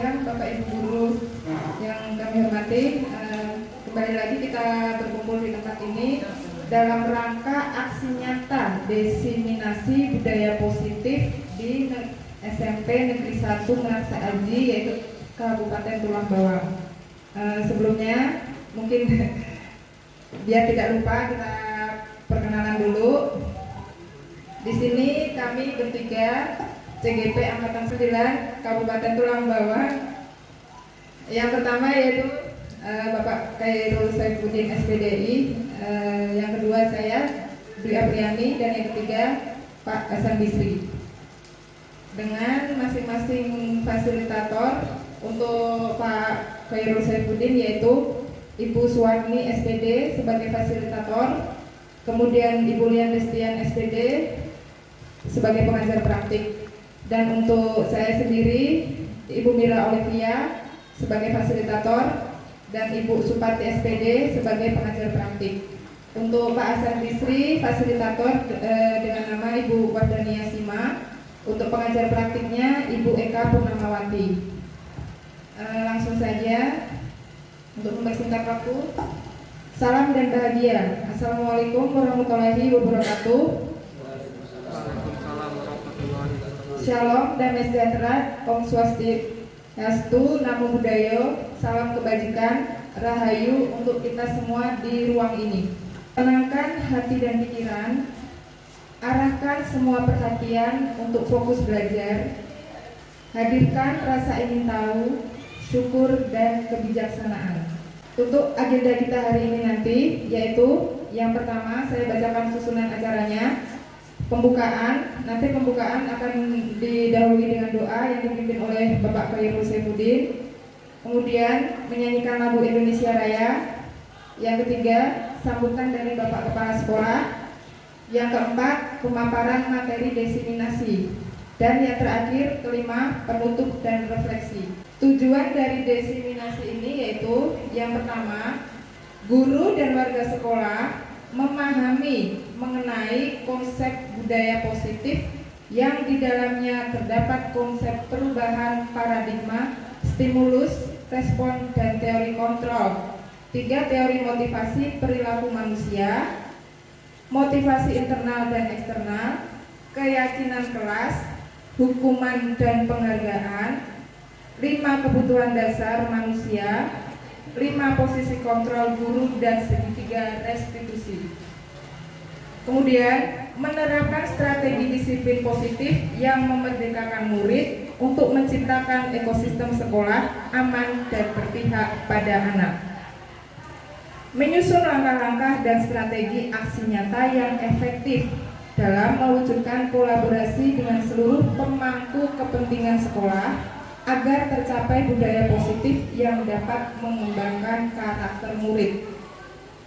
siang Bapak Ibu guru yang kami hormati. Kembali lagi kita berkumpul di tempat ini dalam rangka aksi nyata desiminasi budaya positif di SMP Negeri 1 Meraksa Aji, yaitu Kabupaten Tulang Bawang. Sebelumnya mungkin biar tidak lupa kita perkenalan dulu. Di sini kami bertiga CGP Angkatan 9 Kabupaten Tulang Bawang. Yang pertama yaitu Bapak Khairul Saifuddin SPDI, yang kedua saya Dwi Apriani, dan yang ketiga Pak Hasan Bisri. Dengan masing-masing fasilitator. Untuk Pak Khairul Saifuddin yaitu Ibu Suwarni SPD sebagai fasilitator, kemudian Ibu Lian Destian SPD sebagai pengajar praktik, dan untuk saya sendiri Ibu Mira Olivia sebagai fasilitator dan Ibu Supati SPD sebagai pengajar praktik. Untuk Pak Hasan Bisri fasilitator dengan nama Ibu Wardania Sima, untuk pengajar praktiknya Ibu Eka Purnamawati. Langsung saja untuk mempersingkat waktu. Salam dan bahagia. Assalamualaikum warahmatullahi wabarakatuh. Shalom, damai sejahtera, Om Swastiastu, Namo Buddhaya, salam kebajikan, rahayu untuk kita semua di ruang ini. Tenangkan hati dan pikiran, arahkan semua perhatian untuk fokus belajar, hadirkan rasa ingin tahu, syukur dan kebijaksanaan. Untuk agenda kita hari ini nanti yaitu yang pertama saya bacakan susunan acaranya. Pembukaan, nanti pembukaan akan didahului dengan doa yang dipimpin oleh Bapak Khairul Saifuddin. Kemudian menyanyikan lagu Indonesia Raya. Yang ketiga, sambutan dari Bapak Kepala Sekolah. Yang keempat, pemaparan materi desiminasi. Dan yang terakhir, kelima, penutup dan refleksi. Tujuan dari desiminasi ini yaitu yang pertama, guru dan warga sekolah memahami mengenai konsep budaya positif yang di dalamnya terdapat konsep perubahan paradigma, stimulus, respon, dan teori kontrol. 3. Teori motivasi perilaku manusia, motivasi internal dan eksternal, keyakinan kelas, hukuman dan penghargaan, 5. Kebutuhan dasar manusia, 5. Posisi kontrol guru, dan segitiga restitusi. Kemudian menerapkan strategi disiplin positif yang memerdekakan murid untuk menciptakan ekosistem sekolah aman dan berpihak pada anak. Menyusun langkah-langkah dan strategi aksi nyata yang efektif dalam mewujudkan kolaborasi dengan seluruh pemangku kepentingan sekolah agar tercapai budaya positif yang dapat mengembangkan karakter murid.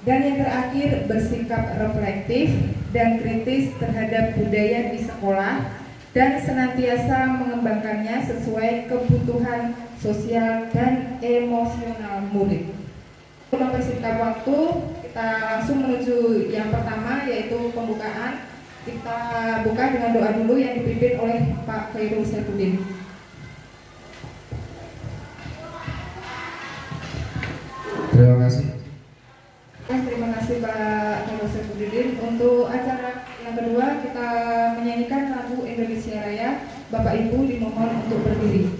Dan yang terakhir, bersikap reflektif dan kritis terhadap budaya di sekolah dan senantiasa mengembangkannya sesuai kebutuhan sosial dan emosional murid. Untuk mempersingkat waktu, kita langsung menuju yang pertama yaitu pembukaan. Kita buka dengan doa dulu yang dipimpin oleh Pak Khairul Saifuddin. Terima kasih. Terima kasih Pak Khairul Saifuddin. Untuk acara yang kedua kita menyanyikan lagu Indonesia Raya. Bapak Ibu dimohon untuk berdiri.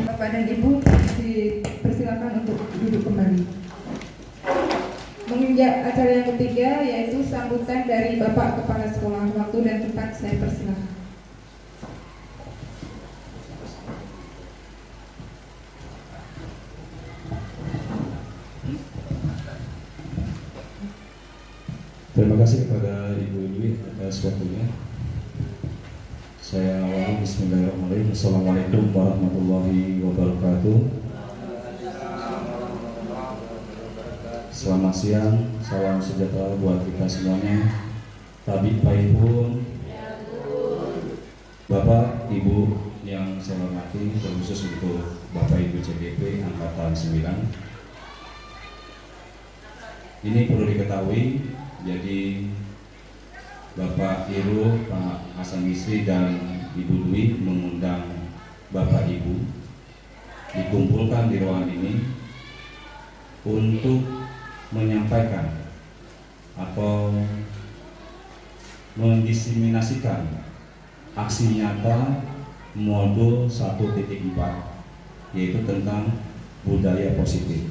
Bapak dan Ibu dipersilakan untuk duduk kembali. Menginjak acara yang ketiga yaitu sambutan dari Bapak Kepala Sekolah. Waktu dan tempat saya persilakan. Terima kasih kepada Ibu Dwi atas waktunya. Saya awali bismillahirrahmanirrahim. Assalamualaikum warahmatullahi wabarakatuh. Selamat siang, salam sejahtera buat kita semuanya. Tabib Paipun, Bapak, Ibu yang saya hormati, terkhusus untuk Bapak Ibu CDP Angkatan 9. Ini perlu diketahui, jadi Bapak Irul, Pak Hasan Bisri dan Ibu Dwi mengundang Bapak Ibu dikumpulkan di ruangan ini untuk menyampaikan atau mendiseminasikan aksi nyata modul 1.4, yaitu tentang budaya positif.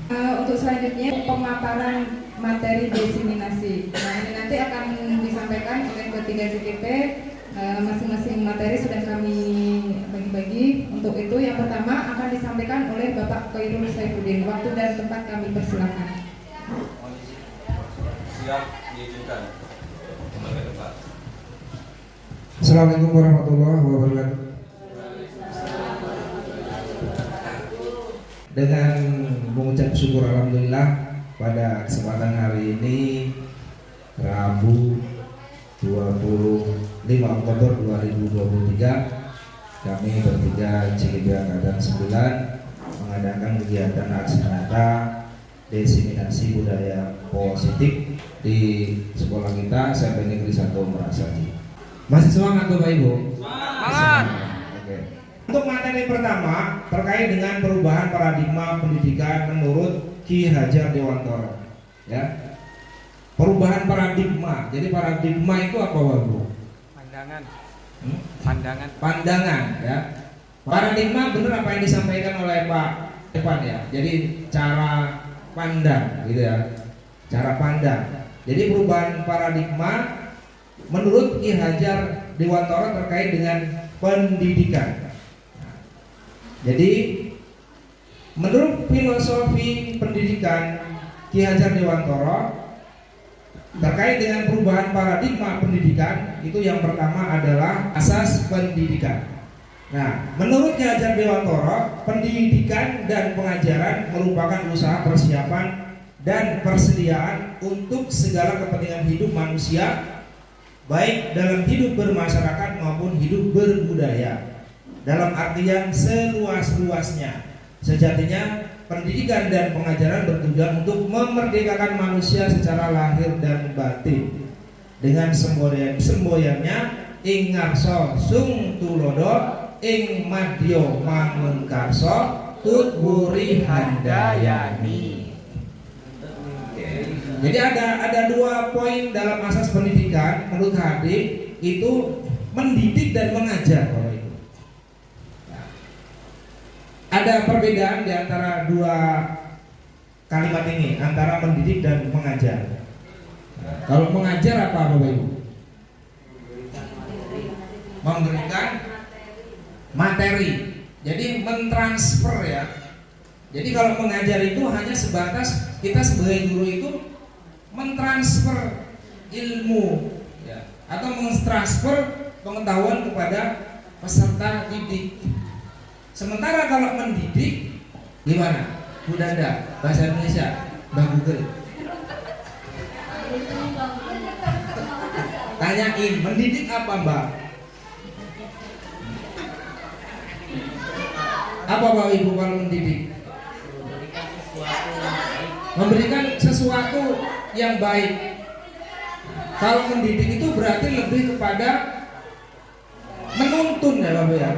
Untuk selanjutnya pemaparan materi diseminasi. Nah, ini nanti akan disampaikan oleh ketiga CDP. Masing-masing materi sudah kami bagi-bagi. Untuk itu yang pertama akan disampaikan oleh Bapak Khairul Saifuddin. Waktu dan tempat kami persilakan. Siap, diizinkan. Kembali ke tempat. Assalamualaikum warahmatullahi wabarakatuh. Dengan mengucap syukur alhamdulillah pada kesempatan hari ini Rabu 25 Oktober 2023 kami bertiga CDP Angkatan 9 mengadakan kegiatan aksi nyata diseminasi budaya positif di sekolah kita SMP Negeri 1 Merasaji. Masih semangat Bapak Ibu? Semangat. Oke. Untuk materi pertama terkait dengan perubahan paradigma pendidikan menurut Ki Hajar Dewantara. Ya. Perubahan paradigma. Jadi paradigma itu apa, Bu? Pandangan. Pandangan, ya. Paradigma benar apa yang disampaikan oleh Pak Evan ya. Jadi cara pandang, gitu ya. Cara pandang. Jadi perubahan paradigma menurut Ki Hajar Dewantara terkait dengan pendidikan. Jadi menurut filosofi pendidikan Ki Hajar Dewantara terkait dengan perubahan paradigma pendidikan, itu yang pertama adalah asas pendidikan. Nah, menurut Ki Hajar Dewantara, pendidikan dan pengajaran merupakan usaha persiapan dan persediaan untuk segala kepentingan hidup manusia, baik dalam hidup bermasyarakat maupun hidup berbudaya. Dalam artian seluas-luasnya. Sejatinya pendidikan dan pengajaran bertujuan untuk memerdekakan manusia secara lahir dan batin. Dengan semboyannya ing ngarsa sung tulodo ing madya mangunkarsa tut buri handayani. Jadi ada dua poin dalam asas pendidikan menurut HD, itu mendidik dan mengajar, Bapak Ibu. Ada perbedaan di antara dua kalimat ini, antara mendidik dan mengajar. Nah, kalau mengajar apa, Bapak Ibu? Memberikan materi. Jadi mentransfer ya. Jadi kalau mengajar itu hanya sebatas kita sebagai guru itu mentransfer ilmu ya, atau mentransfer pengetahuan kepada peserta didik. Sementara kalau mendidik gimana? Bu Danda, bahasa Indonesia, Mbak Google. Tanyain, mendidik apa Mbak? Apa Bapak Ibu kalau mendidik? Memberikan sesuatu yang baik. Kalau mendidik itu berarti lebih kepada menuntun ya Bapak ya.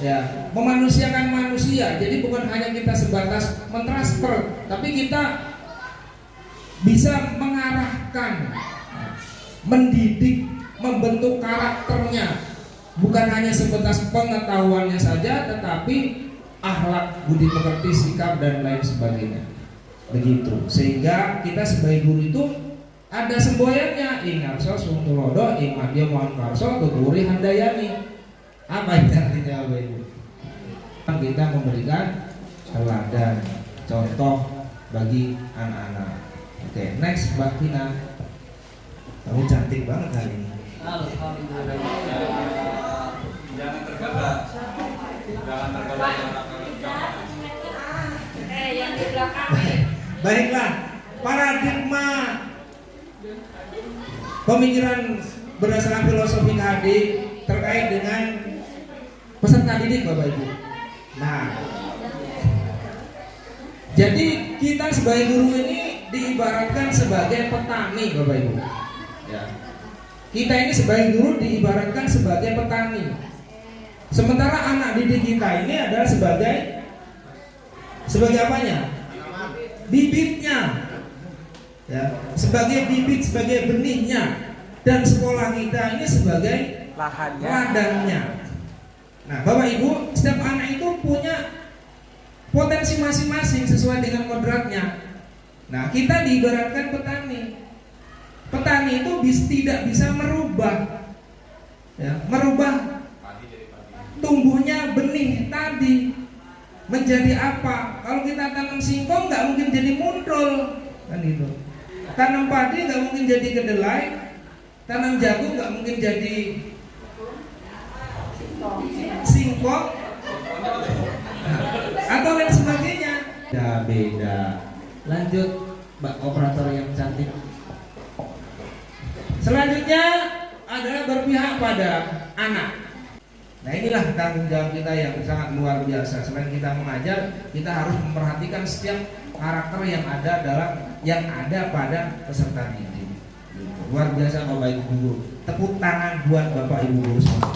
Ya, memanusiakan manusia. Jadi bukan hanya kita sebatas mentransfer, tapi kita bisa mengarahkan, mendidik, membentuk karakternya. Bukan hanya sebatas pengetahuannya saja, tetapi akhlak, budi pekerti, sikap dan lain sebagainya. Begitu. Sehingga kita sebagai guru itu ada semboyannya, ing ngarsa sung tulodo ing madya mangunkarsa tuturi handayani. Apa itu artinya Bapak Ibu? Kita memberikan teladan, contoh bagi anak-anak. Oke, next Mbak Tina. Kamu cantik banget hari ini. Alhamdulillah. Jangan tergabah. Jangan tergabah. Yang di belakang. Baiklah, paradigma pemikiran berdasarkan filosofi KD terkait dengan peserta didik Bapak Ibu. Nah, jadi kita sebagai guru ini diibaratkan sebagai petani, Bapak Ibu. Ya. Kita ini sebagai guru diibaratkan sebagai petani. Sementara anak didik kita ini adalah sebagai apanya? Bibitnya. Ya, sebagai bibit, sebagai benihnya. Dan sekolah kita ini sebagai ladangnya. Nah, Bapak Ibu, setiap anak itu punya potensi masing-masing sesuai dengan kodratnya. Nah, kita diibaratkan petani. Petani itu tidak bisa merubah, ya, merubah tumbuhnya benih tadi menjadi apa. Kalau kita tanam singkong nggak mungkin jadi muncul, kan gitu. Tanam padi nggak mungkin jadi kedelai, tanam jagung nggak mungkin jadi singkong atau lain sebagainya. Beda. Lanjut, Mbak operator yang cantik. Selanjutnya adalah berpihak pada anak. Nah, inilah tanggung jawab kita yang sangat luar biasa. Selain kita mengajar, kita harus memperhatikan setiap karakter yang ada pada peserta didik. Luar biasa Bapak Ibu guru. Tepuk tangan buat Bapak Ibu guru semua.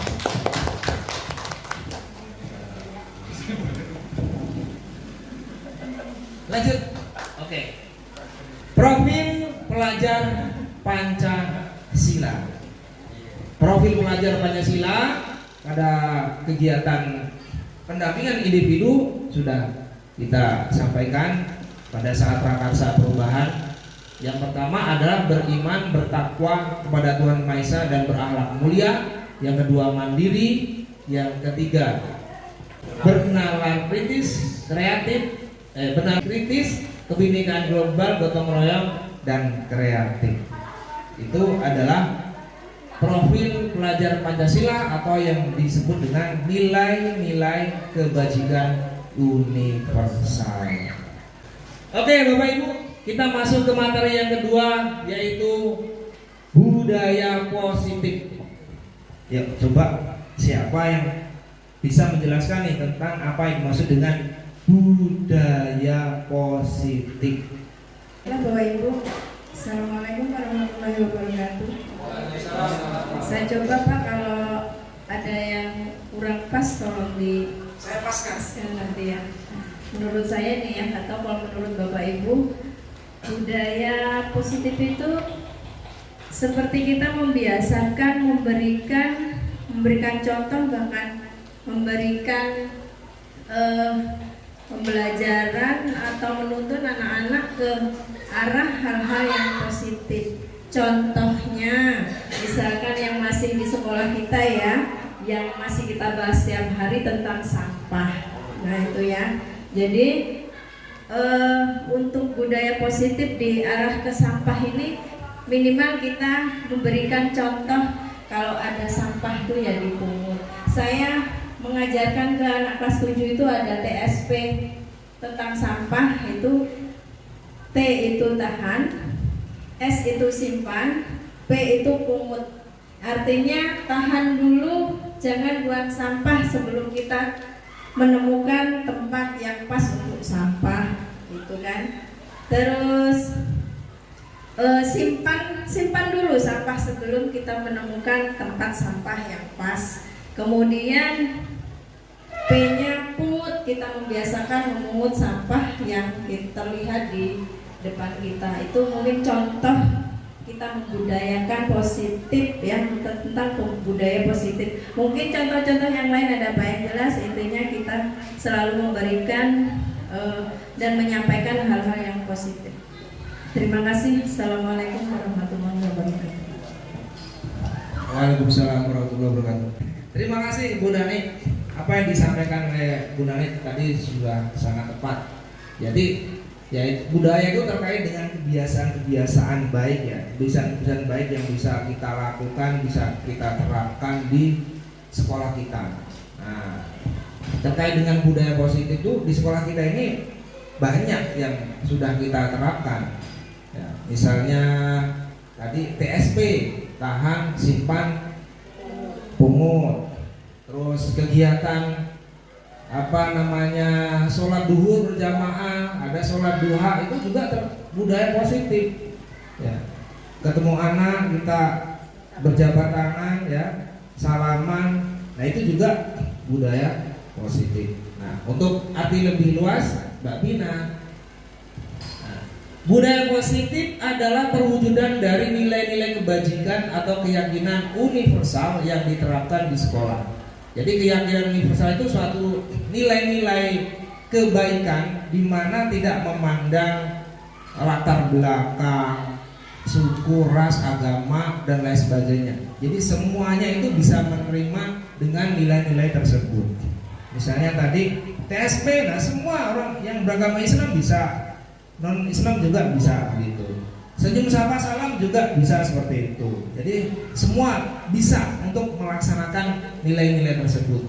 Lanjut. Oke. Profil pelajar Pancasila. Profil pelajar Pancasila pada kegiatan pendampingan individu sudah kita sampaikan pada saat prakarsa perubahan. Yang pertama adalah beriman, bertakwa kepada Tuhan Maha Esa dan berakhlak mulia. Yang kedua mandiri. Yang ketiga bernalar kritis, kebinekaan global, gotong royong dan kreatif. Itu adalah profil pelajar Pancasila atau yang disebut dengan nilai-nilai kebajikan universal. Oke Bapak Ibu, kita masuk ke materi yang kedua, yaitu budaya positif. Ya, coba siapa yang bisa menjelaskan nih tentang apa yang dimaksud dengan budaya positif? Ya Bapak Ibu, Assalamualaikum warahmatullahi wabarakatuh. Saya coba Pak, kalau ada yang kurang pas tolong Saya paskan nanti ya. Menurut saya nih ya, atau kalau menurut Bapak Ibu, budaya positif itu seperti kita membiasakan memberikan contoh, bahkan memberikan pembelajaran atau menuntun anak-anak ke arah hal-hal yang positif. Contohnya, misalkan yang masih di sekolah kita ya, yang masih kita bahas setiap hari tentang sampah. Nah itu ya. Jadi untuk budaya positif di arah ke sampah ini, minimal kita memberikan contoh. Kalau ada sampah tuh ya dipungut. Saya mengajarkan ke anak kelas 7 itu ada TSP tentang sampah, itu T itu tahan, S itu simpan, P itu pungut. Artinya tahan dulu, jangan buang sampah sebelum kita menemukan tempat yang pas untuk sampah, gitu kan. Terus simpan dulu sampah sebelum kita menemukan tempat sampah yang pas. Kemudian P-nya pungut, kita membiasakan memungut sampah yang terlihat di depan kita. Itu mungkin contoh kita membudayakan positif ya, tentang budaya positif. Mungkin contoh-contoh yang lain ada Pak yang jelas. Intinya kita selalu memberikan dan menyampaikan hal-hal yang positif. Terima kasih. Assalamualaikum warahmatullahi wabarakatuh. Waalaikumsalam warahmatullahi wabarakatuh. Terima kasih Bu Nani. Apa yang disampaikan oleh Bu Nani tadi sudah sangat tepat. Jadi ya, budaya itu terkait dengan kebiasaan-kebiasaan baik ya, kebiasaan-kebiasaan baik yang bisa kita lakukan, bisa kita terapkan di sekolah kita. Nah, terkait dengan budaya positif itu di sekolah kita ini banyak yang sudah kita terapkan. Ya, misalnya tadi TSP, tahan, simpan, pungut. Terus kegiatan sholat duhur berjamaah, ada sholat duha, itu juga budaya positif. Ya. Ketemu anak kita berjabat tangan, ya, salaman, nah itu juga budaya positif. Nah, untuk arti lebih luas, Mbak Bina, budaya positif adalah perwujudan dari nilai-nilai kebajikan atau keyakinan universal yang diterapkan di sekolah. Jadi keyakinan universal itu suatu nilai-nilai kebaikan di mana tidak memandang latar belakang, suku, ras, agama, dan lain sebagainya. Jadi semuanya itu bisa menerima dengan nilai-nilai tersebut. Misalnya tadi TSP, nah semua orang yang beragama Islam bisa, non Islam juga bisa gitu. Senyum sapa salam juga bisa seperti itu. Jadi semua bisa untuk melaksanakan nilai-nilai tersebut.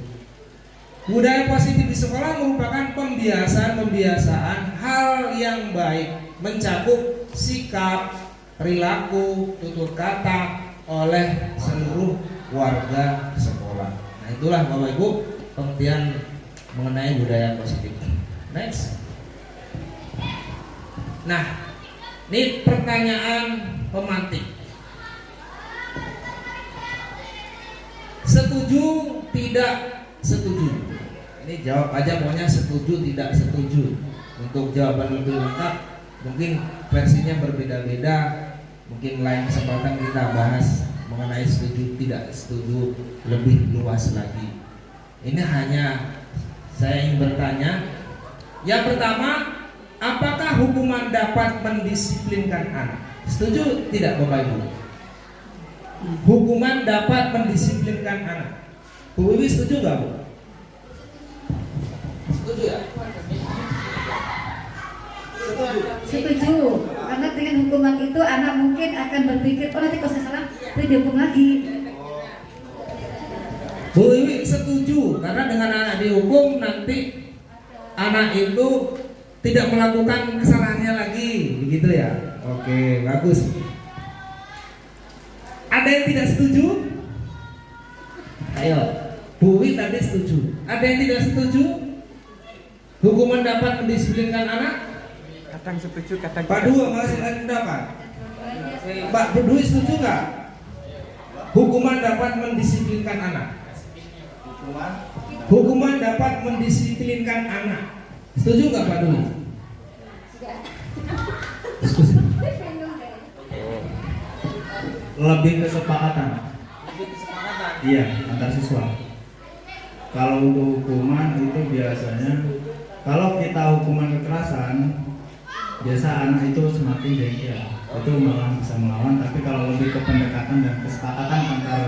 Budaya positif di sekolah merupakan pembiasaan hal yang baik, mencakup sikap, perilaku, tutur kata oleh seluruh warga sekolah. Nah itulah Bapak Ibu pengertian mengenai budaya positif. Next. Nah, ini pertanyaan pemantik. Setuju, tidak setuju? Ini jawab aja pokoknya setuju, tidak setuju. Untuk jawaban lebih lengkap mungkin versinya berbeda-beda. Mungkin lain kesempatan kita bahas mengenai setuju, tidak setuju lebih luas lagi. Ini hanya saya ingin bertanya. Yang pertama, apakah hukuman dapat mendisiplinkan anak? Setuju tidak Bapak Ibu? Hukuman dapat mendisiplinkan anak. Bu Wiwi setuju nggak Bu? Setuju ya? Setuju. Karena dengan hukuman itu anak mungkin akan berpikir, oh nanti kalau saya salah, itu dihukum lagi. Bu Wiwi setuju karena dengan anak dihukum nanti anak itu tidak melakukan kesalahannya lagi, begitu ya? Oke, bagus. Ada yang tidak setuju? Ayo, Bu Wiwi tadi setuju. Ada yang tidak setuju? Hukuman dapat mendisiplinkan anak? Kadang setuju, kadang Pak Dua masih ada pendapat. Pak Dwi setuju nggak? Hukuman dapat mendisiplinkan anak. Hukuman dapat mendisiplinkan anak. Setuju nggak Pak Dwi? Lebih kesepakatan. Iya, antar siswa. Kalau untuk hukuman itu biasanya, kalau kita hukuman kekerasan, biasa anak itu semakin jengkel, itu malah bisa melawan. Tapi kalau lebih ke pendekatan dan kesepakatan antara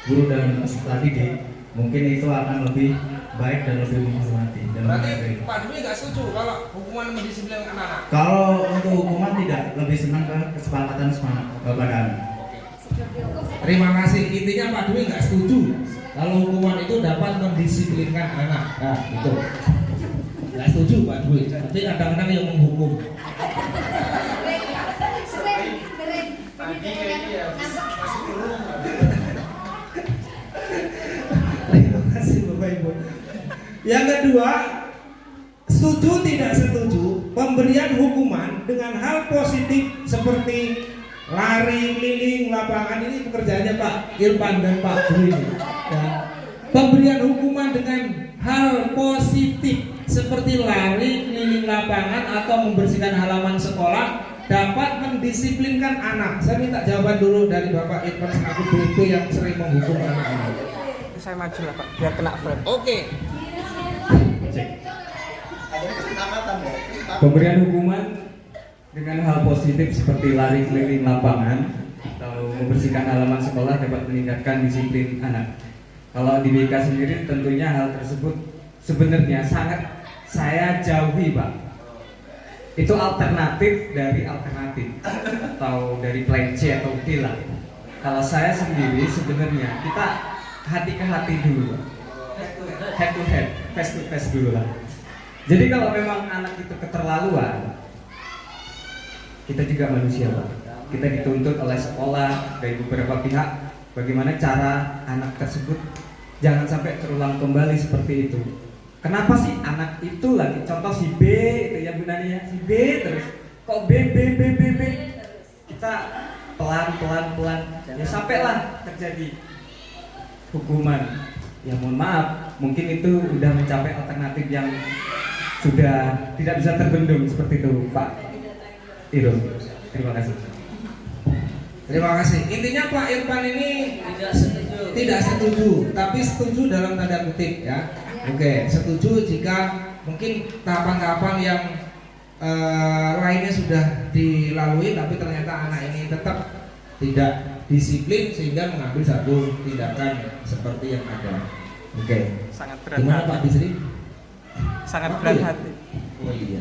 guru dan peserta didik, mungkin itu akan lebih baik dan lebih menghormati. Berarti Pak Dwi nggak setuju kalau hukuman mendisiplinkan anak? Kalau untuk hukuman tidak, lebih senang ke kesepakatan kepada anak. Terima kasih. Intinya Pak Dwi nggak setuju kalau hukuman itu dapat mendisiplinkan anak. Nah, itu nggak setuju Pak Dwi. Tapi kadang-kadang yang menghukum. Terima kasih Bapak Ibu. Yang kedua, setuju tidak setuju pemberian hukuman dengan hal positif seperti lari keliling lapangan. Ini pekerjaannya Pak Irfan dan Pak Dwi. Ya. Pemberian hukuman dengan hal positif seperti lari keliling lapangan atau membersihkan halaman sekolah dapat mendisiplinkan anak. Saya minta jawaban dulu dari Bapak Irfan selaku BP yang sering menghukum anak-anak. Saya maju lah Pak, biar kena frame. Oke. Pemberian hukuman dengan hal positif seperti lari keliling lapangan atau membersihkan halaman sekolah dapat meningkatkan disiplin anak. Kalau di BK sendiri tentunya hal tersebut sebenarnya sangat saya jauhi Pak. Itu alternatif dari alternatif atau dari plan C atau D lah. Kalau saya sendiri sebenarnya kita hati ke hati dulu Pak. Head to head, face to face dulu lah. Jadi kalau memang anak itu keterlaluan, kita juga manusia Pak. Kita dituntut oleh sekolah dari beberapa pihak bagaimana cara anak tersebut jangan sampai terulang kembali seperti itu. kenapa sih anak itu lagi contoh si B itu ya Bu Nani ya, si B terus kok B kita pelan ya sampailah terjadi hukuman. Ya mohon maaf, mungkin itu udah mencapai alternatif yang sudah tidak bisa terbendung seperti itu Pak Irul. Terima kasih. Terima kasih. Intinya Pak Irfan ini tidak setuju, tapi setuju dalam tanda kutip ya. Oke, setuju jika mungkin tahapan-tahapan yang lainnya sudah dilalui, tapi ternyata anak ini tetap tidak disiplin sehingga mengambil satu tindakan seperti yang ada. Oke. Sangat berat Gimana hati. Pak Bisri? Sangat berat hati. Oh iya.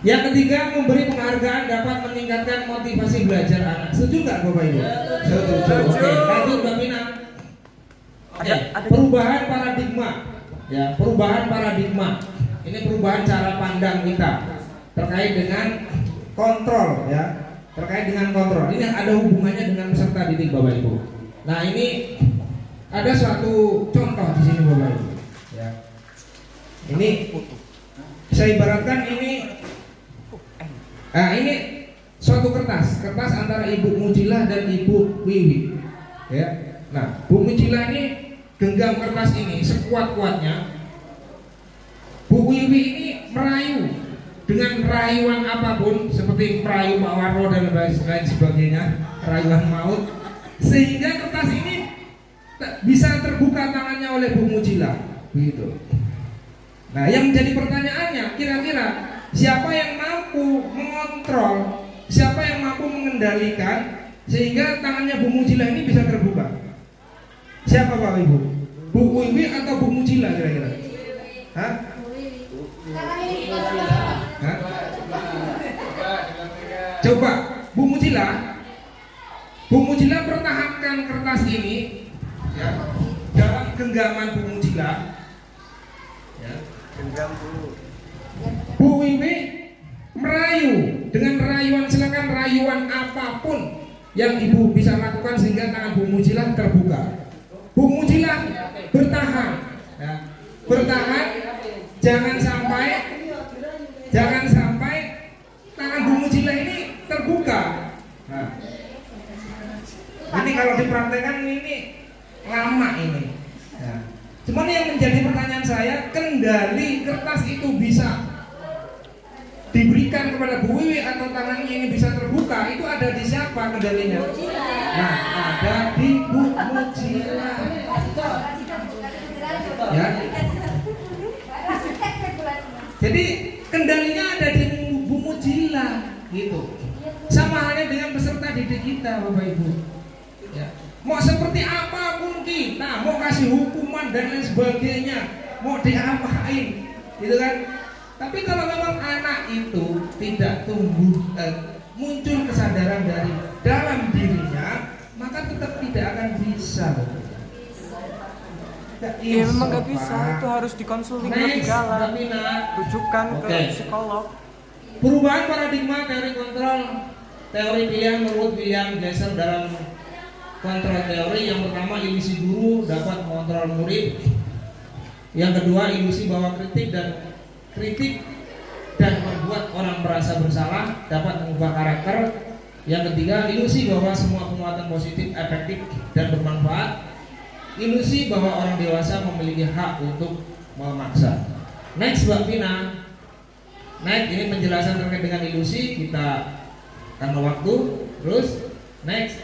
Yang ketiga, memberi penghargaan dapat meningkatkan motivasi belajar anak. Setuju nggak Bapak Ibu? Setuju. Oke, lanjut Mbak Pina. Oke, perubahan paradigma. Ya, perubahan paradigma. Ini perubahan cara pandang kita terkait dengan kontrol ya. Terkait dengan kontrol. Ini ada hubungannya dengan peserta didik Bapak Ibu. Nah, ini ada suatu contoh di sini Bapak Ibu. Ya. Ini saya ibaratkan ini suatu kertas antara Ibu Mujilah dan Ibu Wiwi. Ya. Nah, Bu Mujilah ini genggam kertas ini sekuat-kuatnya. Bu Wiwi ini merayu dengan rayuan apapun seperti merayu Pak Warno dan lain sebagainya, rayuan maut, sehingga kertas ini bisa terbuka tangannya oleh Bu Mujilah. Begitu. Nah, yang menjadi pertanyaannya, kira-kira siapa yang mampu mengontrol, siapa yang mampu mengendalikan sehingga tangannya Bu Mujilah ini bisa terbuka? Siapa Pak Ibu? Bu Wiwi atau Bu Mujilah kira-kira? Hah? Hah? Coba Bu Mujilah pertahankan kertas ini ya, dalam genggaman Bu Mujilah ya. Bu Wiwi merayu dengan rayuan, silakan rayuan apapun yang Ibu bisa lakukan sehingga tangan Bu Mujilah terbuka. Bu Mujilah bertahan ya. Bertahan, jangan sampai tangan Bu Mujilah ini terbuka. Nah, ini kalau dipraktekkan ini lama ini ya. Cuman yang menjadi pertanyaan saya, kendali kertas itu bisa diberikan kepada Bu Wiwi atau tangannya ini bisa terbuka, itu ada di siapa kendalinya? Nah, ada di Bu Mujilah ya. Jadi kendalinya ada di Bu Mujilah gitu. Sama halnya dengan peserta didik kita Bapak Ibu ya. Mau seperti apapun kita, mau kasih hukuman dan lain sebagainya, mau diapain gitu kan. Tapi kalau memang anak itu tidak tumbuh muncul kesadaran dari dalam dirinya, maka tetap tidak akan bisa. Iya memang gak bisa, itu harus dikonsulting lebih dalam, rujukan ke psikolog. Perubahan paradigma teori kontrol, teori pilihan menurut William Glasser dalam kontrol teori. Yang pertama, ilusi guru dapat mengontrol murid. Yang kedua, ilusi bahwa kritik dan membuat orang merasa bersalah dapat mengubah karakter. Yang ketiga, ilusi bahwa semua penguatan positif efektif dan bermanfaat. Ilusi bahwa orang dewasa memiliki hak untuk memaksa. Next Mbak Pina. Next, ini penjelasan terkait dengan ilusi, kita karena waktu. Terus next.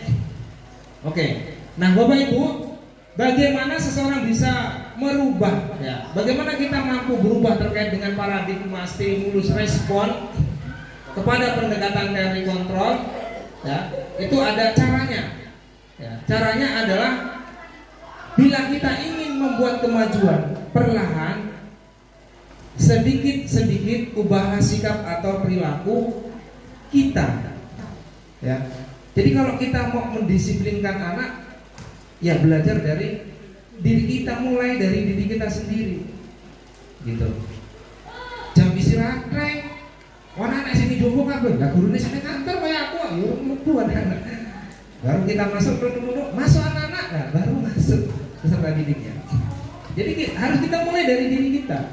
Oke. Nah Bapak Ibu, bagaimana seseorang bisa merubah ya? Bagaimana kita mampu berubah terkait dengan paradigma stimulus respon kepada pendekatan teori kontrol ya? Itu ada caranya ya. Caranya adalah bila kita ingin membuat kemajuan perlahan, sedikit-sedikit ubahlah sikap atau perilaku kita ya. Jadi kalau kita mau mendisiplinkan anak, ya belajar dari diri kita, mulai dari diri kita sendiri gitu. Jam istirahat reng, anak sini jomblo kabeh, lah gurune sini kantor kaya aku, yo metu anak. Baru kita masuk anak-anak, nah baru masuk peserta didiknya. Jadi harus kita mulai dari diri kita.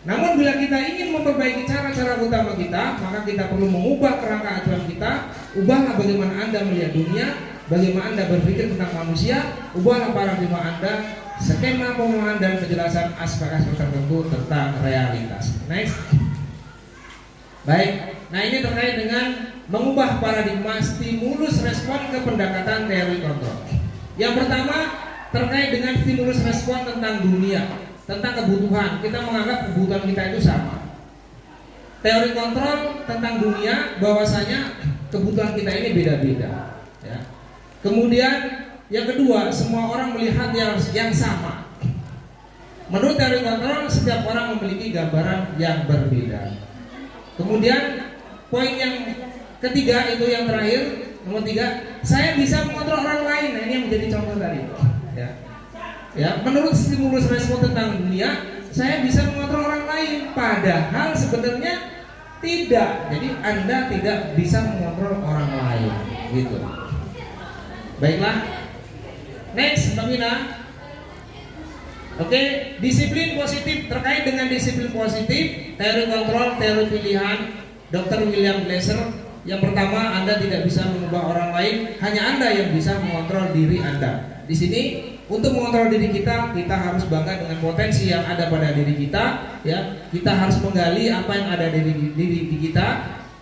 Namun bila kita ingin memperbaiki cara-cara utama kita, maka kita perlu mengubah kerangka acuan kita. Ubahlah bagaimana Anda melihat dunia, bagaimana Anda berpikir tentang manusia, ubahlah paradigma Anda, skema pemahaman dan penjelasan aspek-aspek tertentu tentang realitas. Next. Baik, nah ini terkait dengan mengubah paradigma stimulus respon ke pendekatan teori kontrol. Yang pertama terkait dengan stimulus respon tentang dunia, tentang kebutuhan. Kita menganggap kebutuhan kita itu sama. Teori kontrol tentang dunia bahwasanya kebutuhan kita ini beda-beda, ya. Kemudian yang kedua, semua orang melihat yang sama. Menurut teori kontrol, setiap orang memiliki gambaran yang berbeda. Kemudian poin yang ketiga itu yang terakhir, nomor 3, saya bisa mengontrol orang lain. Nah, ini yang menjadi contoh tadi, ya. Ya, menurut stimulus respon tentang dunia, saya bisa mengontrol orang lain, padahal sebenarnya tidak. Jadi Anda tidak bisa mengontrol orang lain, gitu. Baiklah. Next, Mbak Mina. Oke, disiplin positif. Terkait dengan disiplin positif, teori kontrol, teori pilihan, Dr. William Glasser. Yang pertama, Anda tidak bisa mengubah orang lain, hanya Anda yang bisa mengontrol diri Anda. Di sini, untuk mengontrol diri kita harus bangga dengan potensi yang ada pada diri kita, ya. Kita harus menggali apa yang ada di diri kita.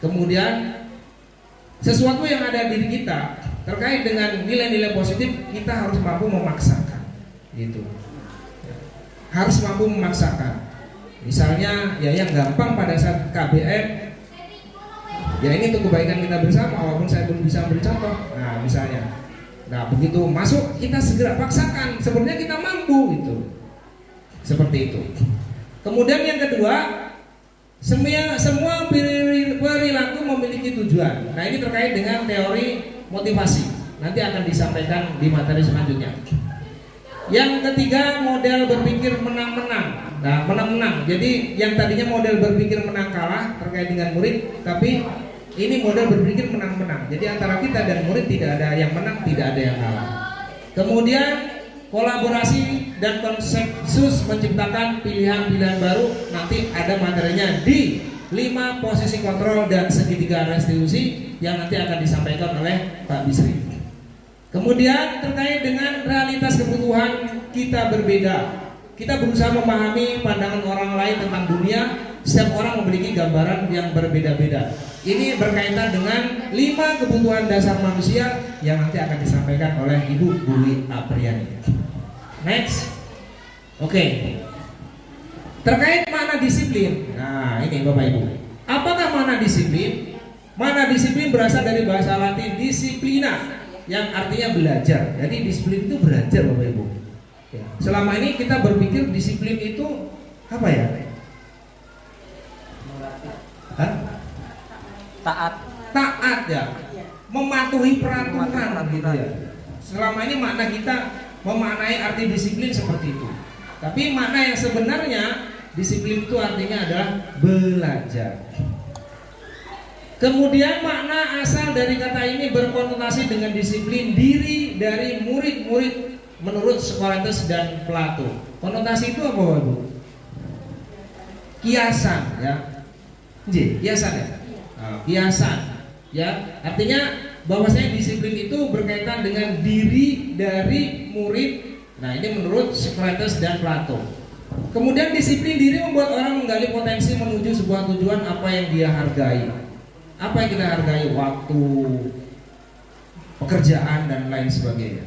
Kemudian sesuatu yang ada di diri kita terkait dengan nilai-nilai positif, kita harus mampu memaksakan, gitu. Harus mampu memaksakan. Misalnya, ya yang gampang pada saat KBM, ya ini untuk kebaikan kita bersama, walaupun saya belum bisa beri contoh. Nah, misalnya. Nah, begitu masuk kita segera paksakan, sebenarnya kita mampu, gitu. Seperti itu. Kemudian yang kedua, semua perilaku memiliki tujuan. Nah, ini terkait dengan teori motivasi. Nanti akan disampaikan di materi selanjutnya. Yang ketiga, model berpikir menang-menang. Nah, menang-menang. Jadi yang tadinya model berpikir menang kalah terkait dengan murid, tapi ini model berpikir menang-menang. Jadi antara kita dan murid tidak ada yang menang, tidak ada yang kalah. Kemudian kolaborasi dan konsensus menciptakan pilihan-pilihan baru. Nanti ada materinya di 5 posisi kontrol dan segitiga restitusi yang nanti akan disampaikan oleh Pak Bisri. Kemudian terkait dengan realitas kebutuhan kita berbeda. Kita berusaha memahami pandangan orang lain tentang dunia. Setiap orang memiliki gambaran yang berbeda-beda. Ini berkaitan dengan 5 kebutuhan dasar manusia yang nanti akan disampaikan oleh Ibu Buli Apriani. Next. Oke. Terkait makna disiplin. Nah, ini Bapak Ibu. Apakah makna disiplin? Makna disiplin berasal dari bahasa Latin disiplina, yang artinya belajar. Jadi disiplin itu belajar, Bapak Ibu. Ya. Selama ini kita berpikir disiplin itu apa ya? Hah? Taat ya, mematuhi peraturan gitu ya. Selama ini makna kita memaknai arti disiplin seperti itu. Tapi makna yang sebenarnya disiplin itu artinya adalah belajar. Kemudian makna asal dari kata ini berkonotasi dengan disiplin diri dari murid-murid menurut Socrates dan Plato. Konotasi itu apa, Bu? Kiasan ya. Kiasan ya. Kiasan ya, artinya bahwasanya disiplin itu berkaitan dengan diri dari murid. Nah, ini menurut Socrates dan Plato. Kemudian disiplin diri membuat orang menggali potensi menuju sebuah tujuan apa yang dia hargai. Apa yang kita hargai? Waktu, pekerjaan dan lain sebagainya.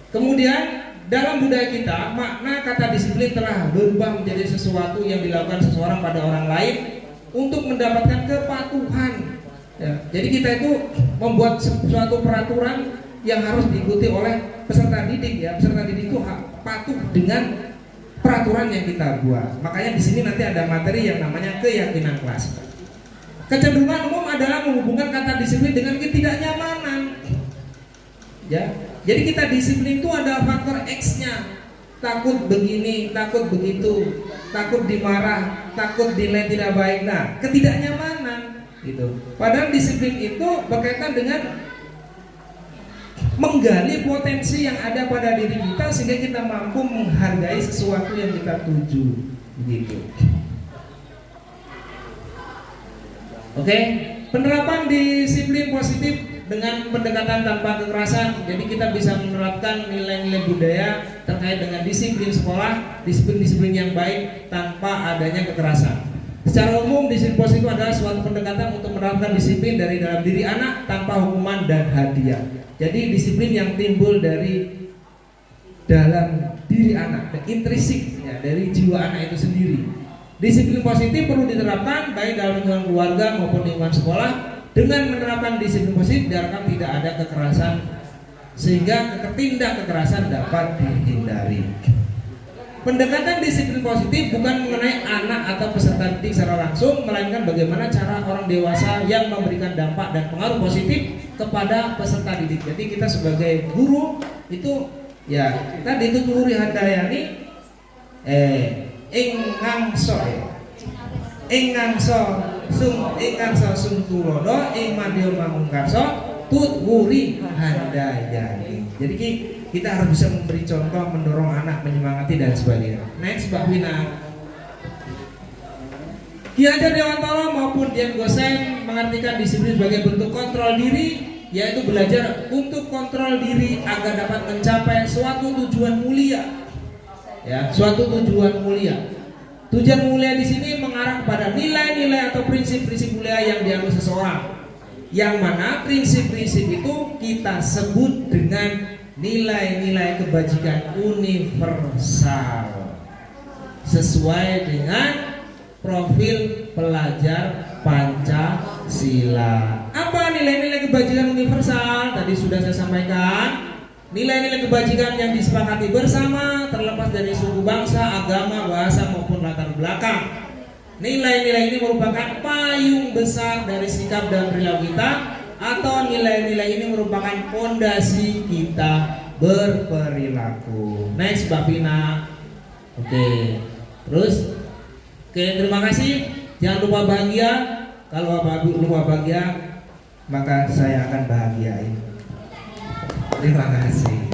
Kemudian dalam budaya kita, makna kata disiplin telah berubah menjadi sesuatu yang dilakukan seseorang pada orang lain untuk mendapatkan kepatuhan. Ya, jadi kita itu membuat suatu peraturan yang harus diikuti oleh peserta didik. Ya, peserta didik itu patuh dengan peraturan yang kita buat. Makanya di sini nanti ada materi yang namanya keyakinan kelas. Kecenderungan umum adalah menghubungkan kata disiplin dengan ketidaknyamanan. Ya, jadi kita disiplin itu ada faktor X-nya. Takut begini, takut begitu, takut dimarah, takut dinilai tidak baik. Nah, ketidaknyamanan gitu. Padahal disiplin itu berkaitan dengan menggali potensi yang ada pada diri kita sehingga kita mampu menghargai sesuatu yang kita tuju, begitu. Oke, penerapan disiplin positif dengan pendekatan tanpa kekerasan. Jadi kita bisa menerapkan nilai-nilai budaya terkait dengan disiplin sekolah, disiplin-disiplin yang baik tanpa adanya kekerasan. Secara umum, disiplin positif adalah suatu pendekatan untuk menerapkan disiplin dari dalam diri anak tanpa hukuman dan hadiah. Jadi disiplin yang timbul dari dalam diri anak, dan intrinsik ya, dari jiwa anak itu sendiri. Disiplin positif perlu diterapkan baik dalam lingkungan keluarga maupun lingkungan sekolah. Dengan menerapkan disiplin positif diharapkan tidak ada kekerasan sehingga tindak kekerasan dapat dihindari. Pendekatan disiplin positif bukan mengenai anak atau peserta didik secara langsung, melainkan bagaimana cara orang dewasa yang memberikan dampak dan pengaruh positif kepada peserta didik. Jadi kita sebagai guru itu ya tadi itu Guru Handayani ingangso sung tulodo ing madya mangungkarso tut wuri handayani. Jadi kita harus bisa memberi contoh, mendorong anak, menyemangati dan sebagainya. Next, Mbak Wina. Ki Hajar Dewantara maupun Dian Gosen mengartikan disiplin sebagai bentuk kontrol diri, yaitu belajar untuk kontrol diri agar dapat mencapai suatu tujuan mulia. Ya, suatu tujuan mulia. Tujuan mulia di sini mengarah kepada nilai-nilai atau prinsip-prinsip mulia yang dianut seseorang. Yang mana prinsip-prinsip itu kita sebut dengan nilai-nilai kebajikan universal sesuai dengan profil pelajar Pancasila. Apa nilai-nilai kebajikan universal? Tadi sudah saya sampaikan. Nilai-nilai kebajikan yang disepakati bersama terlepas dari suku, bangsa, agama, bahasa maupun latar belakang. Nilai-nilai ini merupakan payung besar dari sikap dan perilaku kita, atau nilai-nilai ini merupakan fondasi kita berperilaku. Next, Mbak Pina. Oke. Terus, terima kasih. Jangan lupa bahagia. Kalau Bapak lupa bahagia, maka saya akan bahagiain. Terima kasih.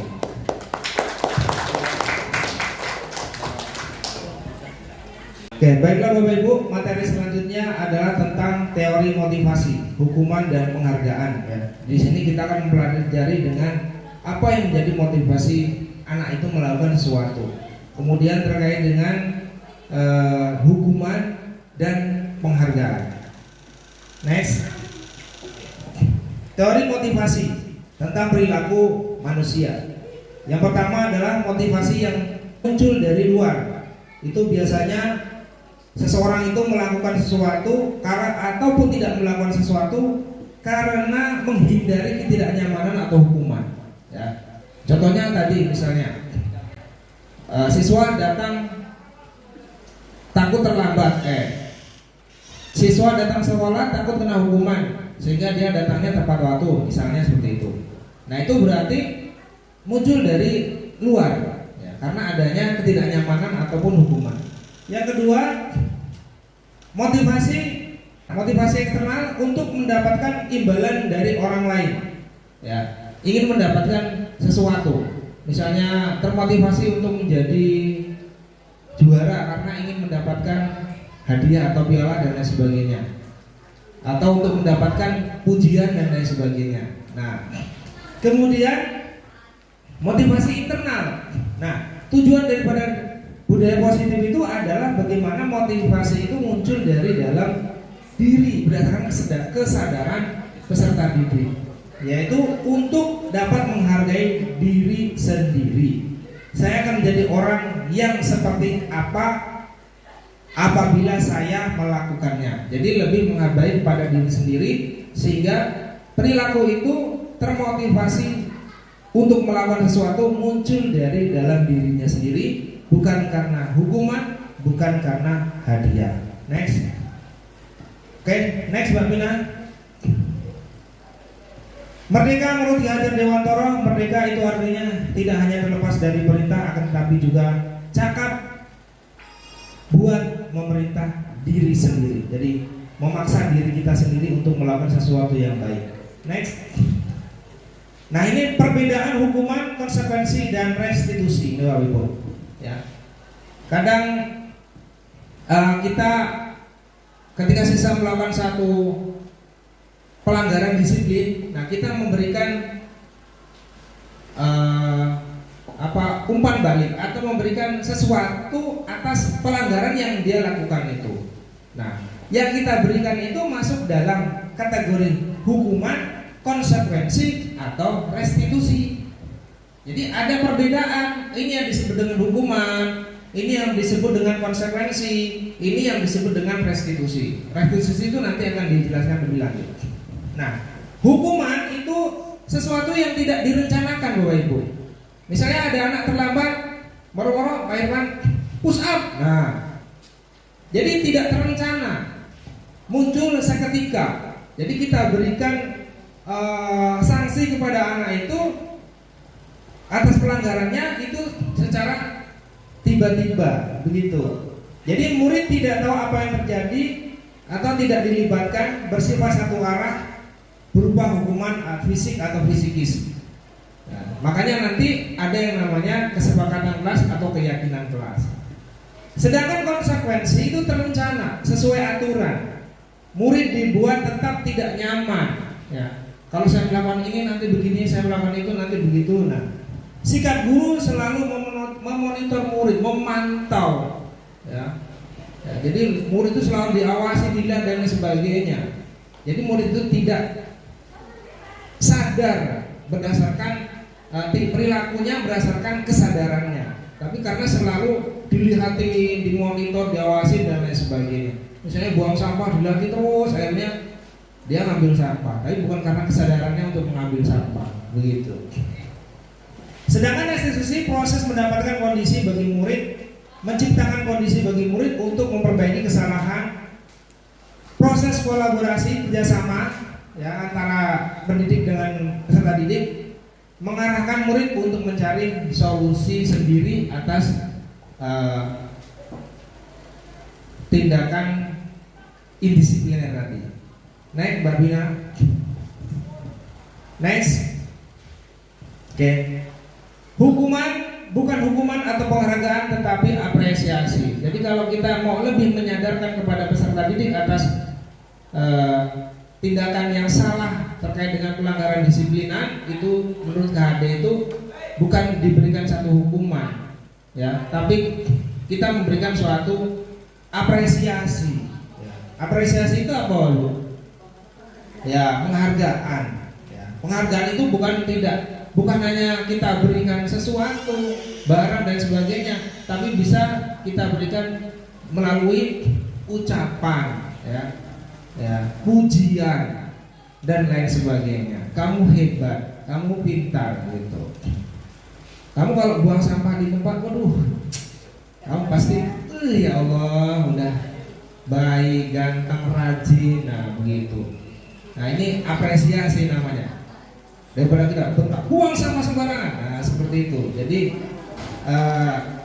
Oke, baiklah Bapak Ibu, materi selanjutnya adalah tentang teori motivasi, hukuman dan penghargaan. Ya. Di sini kita akan mempelajari dengan apa yang menjadi motivasi anak itu melakukan sesuatu. Kemudian terkait dengan hukuman dan penghargaan. Next, teori motivasi tentang perilaku manusia. Yang pertama adalah motivasi yang muncul dari luar. Itu biasanya seseorang itu melakukan sesuatu ataupun tidak melakukan sesuatu karena menghindari ketidaknyamanan atau hukuman. Ya. Contohnya tadi misalnya siswa datang takut terlambat. Siswa datang sekolah takut kena hukuman sehingga dia datangnya tepat waktu, misalnya seperti itu. Nah itu berarti muncul dari luar ya, karena adanya ketidaknyamanan ataupun hukuman. Yang kedua, motivasi eksternal untuk mendapatkan imbalan dari orang lain. Ya, ingin mendapatkan sesuatu. Misalnya termotivasi untuk menjadi juara karena ingin mendapatkan hadiah atau piala dan lain sebagainya. Atau untuk mendapatkan pujian dan lain sebagainya. Nah, kemudian motivasi internal. Nah, tujuan daripada budaya positif itu adalah bagaimana motivasi itu muncul dari dalam diri berdasarkan kesadaran peserta didik, yaitu untuk dapat menghargai diri sendiri. Saya akan menjadi orang yang seperti apa apabila saya melakukannya. Jadi lebih menghargai pada diri sendiri sehingga perilaku itu termotivasi untuk melakukan sesuatu muncul dari dalam dirinya sendiri, bukan karena hukuman, bukan karena hadiah. Next. Oke, next Mbak Mina. Merdeka menurut Ki Hajar Dewantara, merdeka itu artinya tidak hanya terlepas dari perintah, akan tetapi juga cakap buat memerintah diri sendiri. Jadi memaksa diri kita sendiri untuk melakukan sesuatu yang baik. Next. Nah, ini perbedaan hukuman, konsekuensi, dan restitusi, Bapak Ibu. Ya. Kadang kita ketika siswa melakukan satu pelanggaran disiplin, nah kita memberikan umpan balik atau memberikan sesuatu atas pelanggaran yang dia lakukan itu. Nah, yang kita berikan itu masuk dalam kategori hukuman, konsekuensi, atau restitusi. Jadi ada perbedaan. Ini yang disebut dengan hukuman, ini yang disebut dengan konsekuensi, ini yang disebut dengan restitusi. Restitusi itu nanti akan dijelaskan lebih lanjut. Nah, hukuman itu sesuatu yang tidak direncanakan, Bapak Ibu. Misalnya ada anak terlambat, moro-moro Pak Irfan push up. Nah, jadi tidak terencana, muncul seketika. Jadi kita berikan sanksi kepada anak itu atas pelanggarannya itu secara tiba-tiba begitu. Jadi murid tidak tahu apa yang terjadi atau tidak dilibatkan, bersifat satu arah berupa hukuman fisik atau fisikis. Nah, makanya nanti ada yang namanya kesepakatan kelas atau keyakinan kelas. Sedangkan konsekuensi itu terencana sesuai aturan. Murid dibuat tetap tidak nyaman. Ya. Kalau saya melakukan ini nanti begini, saya melakukan itu nanti begitu. Nah, sikap guru selalu memonitor murid, memantau. Ya. Ya, jadi murid itu selalu diawasi, dilihat dan sebagainya. Jadi murid itu tidak sadar berdasarkan perilakunya berdasarkan kesadarannya, tapi karena selalu dilihatin, dimonitor, diawasi dan lain sebagainya. Misalnya buang sampah dilihatin terus, akhirnya dia ngambil sampah, tapi bukan karena kesadarannya untuk mengambil sampah, begitu. Sedangkan restitusi proses mendapatkan kondisi bagi murid, menciptakan kondisi bagi murid untuk memperbaiki kesalahan, proses kolaborasi kerjasama ya antara pendidik dengan peserta didik, mengarahkan murid untuk mencari solusi sendiri atas tindakan indisipliner tadi. Next, Mbak Bina. Next. Oke. Hukuman bukan hukuman atau penghargaan tetapi apresiasi. Jadi kalau kita mau lebih menyadarkan kepada peserta didik atas tindakan yang salah terkait dengan pelanggaran disiplinan, itu menurut KHD itu bukan diberikan satu hukuman, ya, tapi kita memberikan suatu apresiasi. Apresiasi itu apa, Bu? Ya, penghargaan. Ya, penghargaan itu bukan hanya kita berikan sesuatu, barang dan sebagainya, tapi bisa kita berikan melalui ucapan, ya, pujian dan lain sebagainya. Kamu hebat, kamu pintar, gitu. Kamu kalau buang sampah di tempat, waduh, kamu pasti, ya Allah, udah baik, ganteng, rajin, nah begitu. Nah ini apresiasi namanya. Daripada kita buang sampah sembarangan, nah seperti itu. Jadi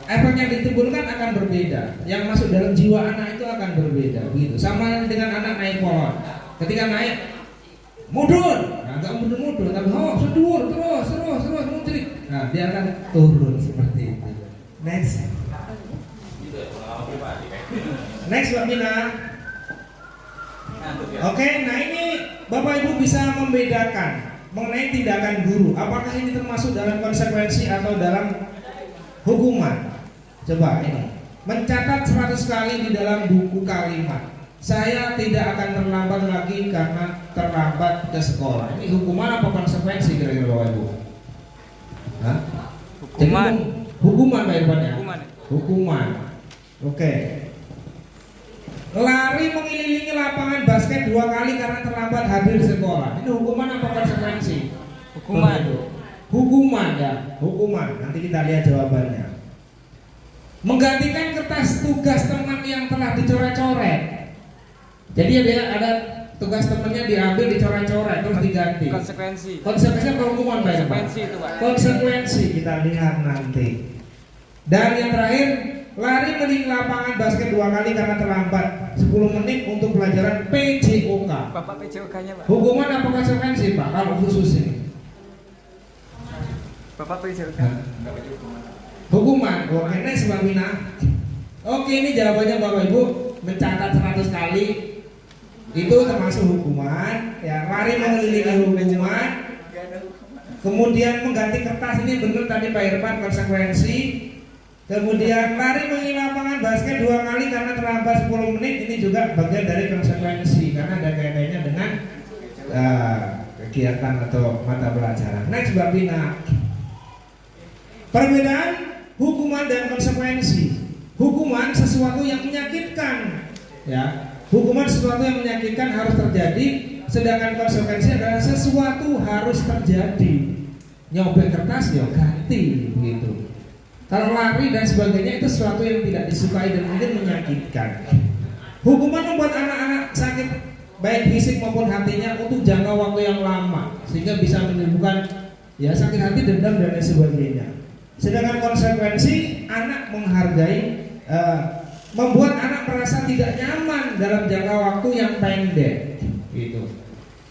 efek yang ditimbulkan akan berbeda. Yang masuk dalam jiwa anak itu akan berbeda, begitu. Sama dengan anak naik pohon. Ketika naik, mundur, nah nggak mundur, tapi sedur terus muncul. Nah dia akan turun seperti itu. Next, Mbak Mina. Oke, nah ini Bapak Ibu bisa membedakan mengenai tindakan guru. Apakah ini termasuk dalam konsekuensi atau dalam hukuman? Coba ini, mencatat 100 kali di dalam buku kalimat. Saya tidak akan terlambat lagi karena terlambat ke sekolah. Ini hukuman apa konsekuensi kira-kira Bapak Ibu? Hah? Hukuman. Hukuman Pak Irfan ya? Hukuman. Oke. Lari mengelilingi lapangan basket 2 kali karena terlambat hadir sekolah. Ini hukuman apa konsekuensi? Hukuman. Hukuman ya, hukuman. Nanti kita lihat jawabannya. Menggantikan kertas tugas teman yang telah dicoret-coret. Jadi ada tugas temannya diambil, dicoret-coret terus diganti. Konsekuensi. Konsekuensi apa hukuman Pak? Konsekuensi itu Pak. Konsekuensi kita lihat nanti. Dan yang terakhir, lari mengelilingi lapangan basket 2 kali karena terlambat 10 menit untuk pelajaran PJOK. Bapak PJOK-nya Pak. Hukuman apa konsekuensi Pak kalau khusus ini? Bapak persilakan. Hukuman, oke nih sebabina. Oke, ini jawabannya Bapak Ibu mencatat 100 kali itu termasuk hukuman. Ya, lari mengelilingi hukuman. Kemudian mengganti kertas ini benar tadi Pak Irfan konsekuensi. Kemudian lari mengelilingi lapangan basket 2 kali karena terlambat 10 menit ini juga bagian dari konsekuensi karena ada kaitannya dengan kegiatan atau mata pelajaran. Next babina. Perbedaan hukuman dan konsekuensi. Hukuman sesuatu yang menyakitkan, ya. Hukuman sesuatu yang menyakitkan harus terjadi, sedangkan konsekuensi adalah sesuatu harus terjadi. Nyobek kertas ya ganti begitu. Kalau lari dan sebagainya itu sesuatu yang tidak disukai dan mungkin menyakitkan. Hukuman membuat anak-anak sakit baik fisik maupun hatinya untuk jangka waktu yang lama sehingga bisa menimbulkan ya sakit hati, dendam dan lain sebagainya. Sedangkan konsekuensi anak menghargai membuat anak merasa tidak nyaman dalam jangka waktu yang pendek gitu.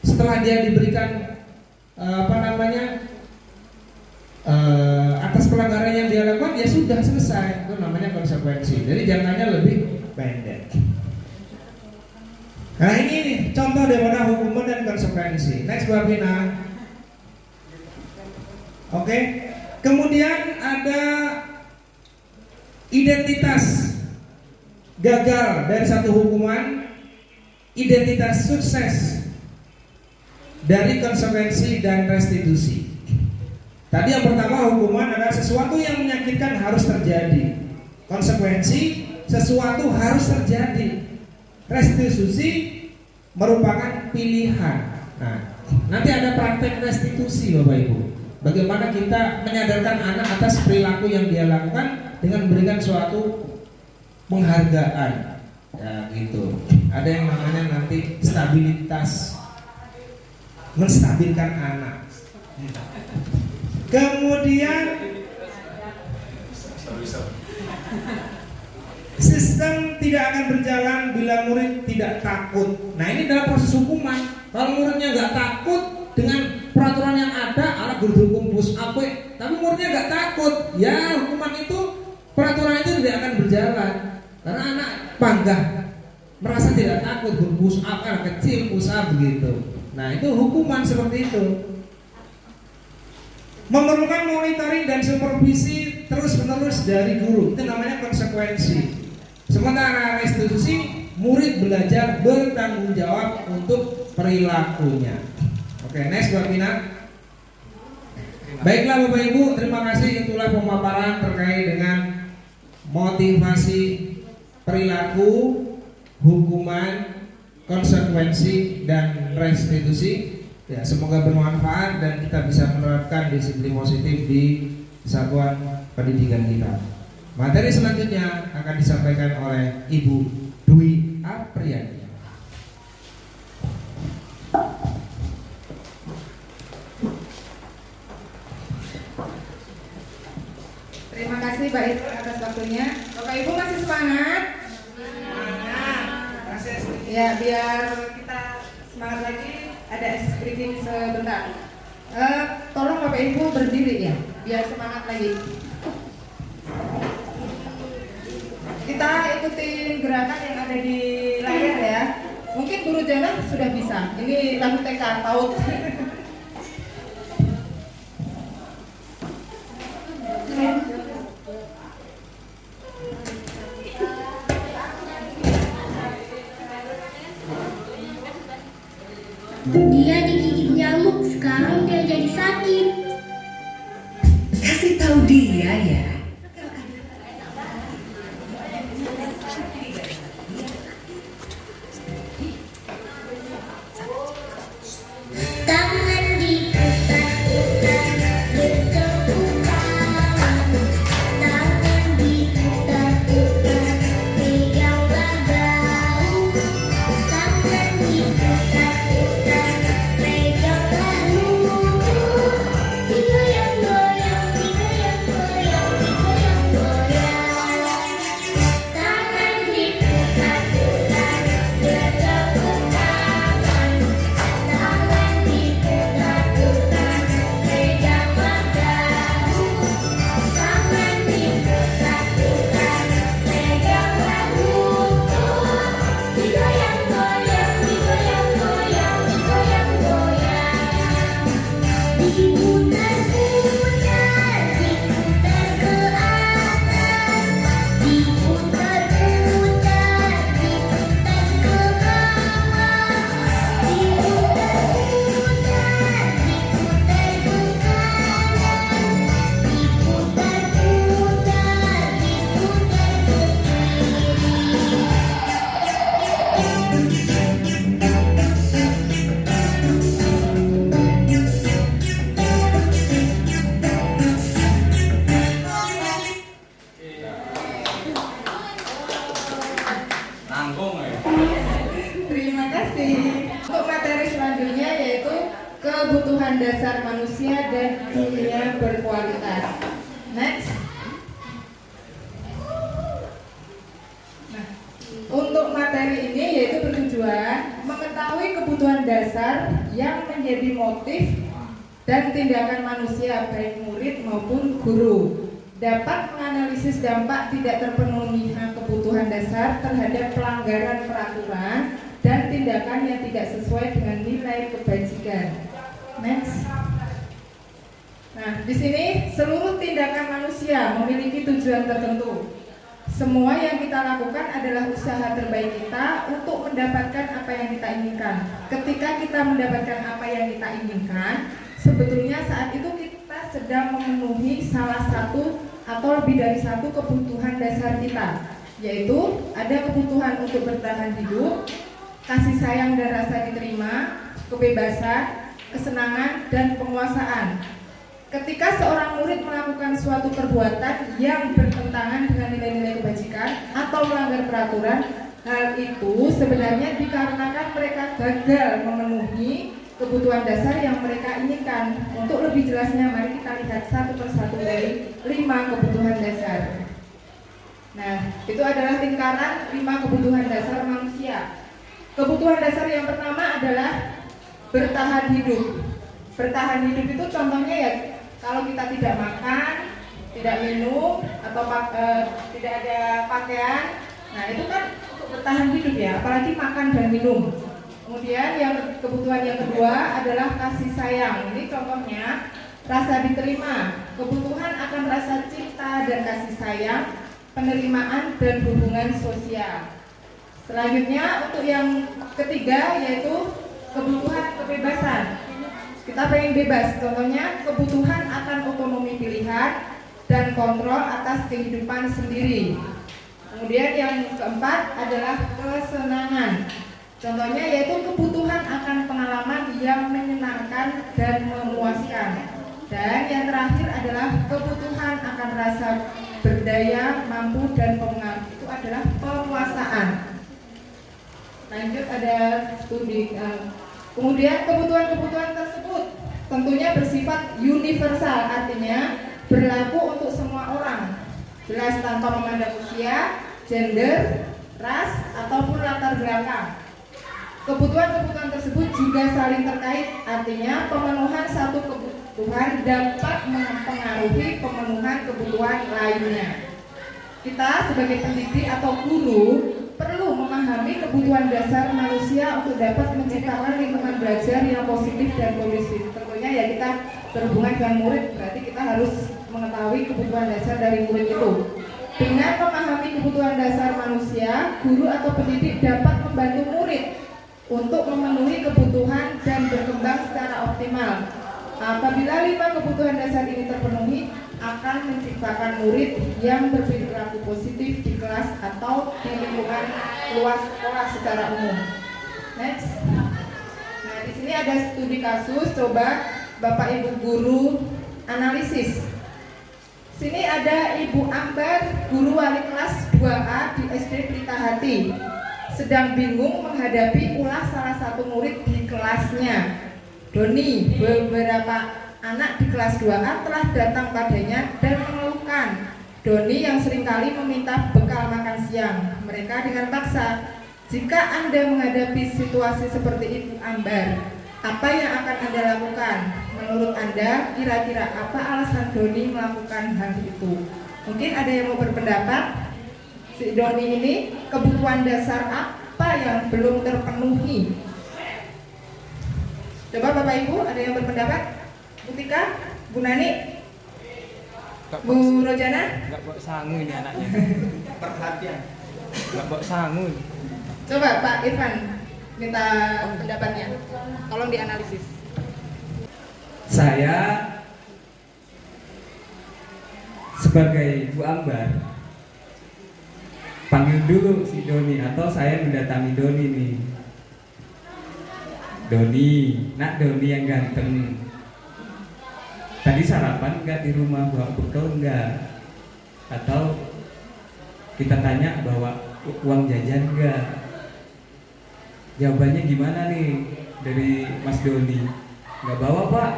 Setelah dia diberikan atas pelanggaran yang dia lakukan ya sudah selesai, itu namanya konsekuensi. Jadi jangkanya lebih pendek. Nah ini nih, contoh daripada hukuman dan konsekuensi. Next babina. Oke. Kemudian ada identitas gagal dari satu hukuman, identitas sukses dari konsekuensi dan restitusi. Tadi yang pertama hukuman adalah sesuatu yang menyakitkan harus terjadi. Konsekuensi sesuatu harus terjadi. Restitusi merupakan pilihan. Nah, nanti ada praktek restitusi Bapak Ibu. Bagaimana kita menyadarkan anak atas perilaku yang dia lakukan dengan memberikan suatu penghargaan. Ya gitu. Ada yang namanya nanti stabilitas, menstabilkan anak. Kemudian sistem tidak akan berjalan bila murid tidak takut. Nah ini dalam proses hukuman. Kalau muridnya nggak takut dengan peraturan yang ada, anak guru hukum bus apa, tapi muridnya nggak takut, ya hukuman itu, peraturan itu tidak akan berjalan. Karena anak panggah, merasa tidak takut, guru bus apa, kecil, usaha begitu. Nah itu hukuman seperti itu. Memerlukan monitoring dan supervisi terus-menerus dari guru, itu namanya konsekuensi. Sementara restitusi, murid belajar bertanggung jawab untuk perilakunya. Oke, next babina. Baiklah Bapak Ibu, terima kasih. Itulah pemaparan terkait dengan motivasi perilaku, hukuman, konsekuensi, dan restitusi. Ya, semoga bermanfaat dan kita bisa menerapkan disiplin positif di satuan pendidikan kita. Materi selanjutnya akan disampaikan oleh Ibu Dwi Apriyadi. Terima kasih Pak Ibu atas waktunya. Bapak Ibu masih semangat? Ya, biar kita semangat lagi, ada briefing sebentar. Tolong Bapak Ibu berdiri ya, biar semangat lagi. Kita ikutin gerakan yang ada di layar ya. Mungkin guru jalan sudah bisa. Ini lagu TK PAUD. Dia digigit nyamuk, sekarang dia jadi sakit. Kasih tahu dia ya. Tangan diputar-putar, bertepuk tangan. Tangan diputar-putar, peganglah bahu. Tangan diputar-putar, peganglah lutut. Digoyang-goyang, digoyang-goyang. Terima kasih. Untuk materi selanjutnya yaitu kebutuhan dasar manusia dan dunia berkualitas. Next. Nah, untuk materi ini yaitu bertujuan mengetahui kebutuhan dasar yang menjadi motif dan tindakan manusia baik murid maupun guru, dapat menganalisis dampak tidak terpenuhinya kebutuhan dasar terhadap pelanggaran peraturan dan tindakan yang tidak sesuai dengan nilai kebajikan. Next. Nah, di sini seluruh tindakan manusia memiliki tujuan tertentu. Semua yang kita lakukan adalah usaha terbaik kita untuk mendapatkan apa yang kita inginkan. Ketika kita mendapatkan apa yang kita inginkan, sebetulnya saat itu kita sedang memenuhi salah satu atau lebih dari satu kebutuhan dasar kita, yaitu ada kebutuhan untuk bertahan hidup, kasih sayang dan rasa diterima, kebebasan, kesenangan, dan penguasaan. Ketika seorang murid melakukan suatu perbuatan yang bertentangan dengan nilai-nilai kebajikan atau melanggar peraturan, hal itu sebenarnya dikarenakan mereka gagal memenuhi kebutuhan dasar yang mereka inginkan. Untuk lebih jelasnya, mari kita lihat satu persatu dari 5 kebutuhan dasar. Nah, itu adalah lingkaran 5 kebutuhan dasar manusia. Kebutuhan dasar yang pertama adalah bertahan hidup. Bertahan hidup itu contohnya ya, kalau kita tidak makan, tidak minum, atau tidak ada pakaian, nah itu kan untuk bertahan hidup ya, apalagi makan dan minum. Kemudian kebutuhan yang kedua adalah kasih sayang. Ini contohnya rasa diterima, kebutuhan akan rasa cinta dan kasih sayang, penerimaan dan hubungan sosial. Selanjutnya untuk yang ketiga yaitu kebutuhan kebebasan. Kita pengen bebas, contohnya kebutuhan akan otonomi pilihan dan kontrol atas kehidupan sendiri. Kemudian yang keempat adalah kesenangan. Contohnya yaitu kebutuhan akan pengalaman yang menyenangkan dan memuaskan. Dan yang terakhir adalah kebutuhan akan rasa berdaya, mampu, dan pengaruh. Itu adalah penguasaan. Lanjut ada studi. Kemudian kebutuhan-kebutuhan tersebut tentunya bersifat universal, artinya berlaku untuk semua orang, jelas tanpa memandang usia, gender, ras, ataupun latar belakang. Kebutuhan-kebutuhan tersebut juga saling terkait, artinya pemenuhan satu kebutuhan dapat mempengaruhi pemenuhan kebutuhan lainnya. Kita sebagai pendidik atau guru perlu memahami kebutuhan dasar manusia untuk dapat menciptakan lingkungan belajar yang positif dan kondusif. Tentunya ya kita berhubungan dengan murid, berarti kita harus mengetahui kebutuhan dasar dari murid itu. Dengan memahami kebutuhan dasar manusia, guru atau pendidik dapat membantu murid untuk memenuhi kebutuhan dan berkembang secara optimal. Apabila 5 kebutuhan dasar ini terpenuhi, akan menciptakan murid yang berperilaku positif di kelas atau di lingkungan luas sekolah secara umum. Next. Nah, di sini ada studi kasus, coba Bapak Ibu guru analisis. Sini ada Ibu Ambar, guru wali kelas 2A di SD Pelita Hati, sedang bingung menghadapi ulah salah satu murid di kelasnya. Doni, beberapa anak di kelas 2A telah datang padanya dan mengeluhkan Doni yang seringkali meminta bekal makan siang mereka dengan paksa. Jika Anda menghadapi situasi seperti itu, Ambar, apa yang akan Anda lakukan? Menurut Anda, kira-kira apa alasan Doni melakukan hal itu? Mungkin ada yang mau berpendapat, si Doni ini kebutuhan dasar apa yang belum terpenuhi? Coba Bapak Ibu, ada yang berpendapat? Bu Tika, Bu Nani, Bu Rojana? Gak bawa sangu ini anaknya. Perhatian. Gak bawa sangu. Coba Pak Irfan minta pendapatnya. Tolong dianalisis. Saya sebagai Bu Ambar panggil dulu si Doni atau saya mendatangi Doni nih. Doni, nak Doni yang ganteng. Tadi sarapan enggak di rumah, bawa bekal enggak? Atau kita tanya bawa uang jajan enggak? Jawabannya gimana nih dari Mas Doni? Enggak bawa, Pak.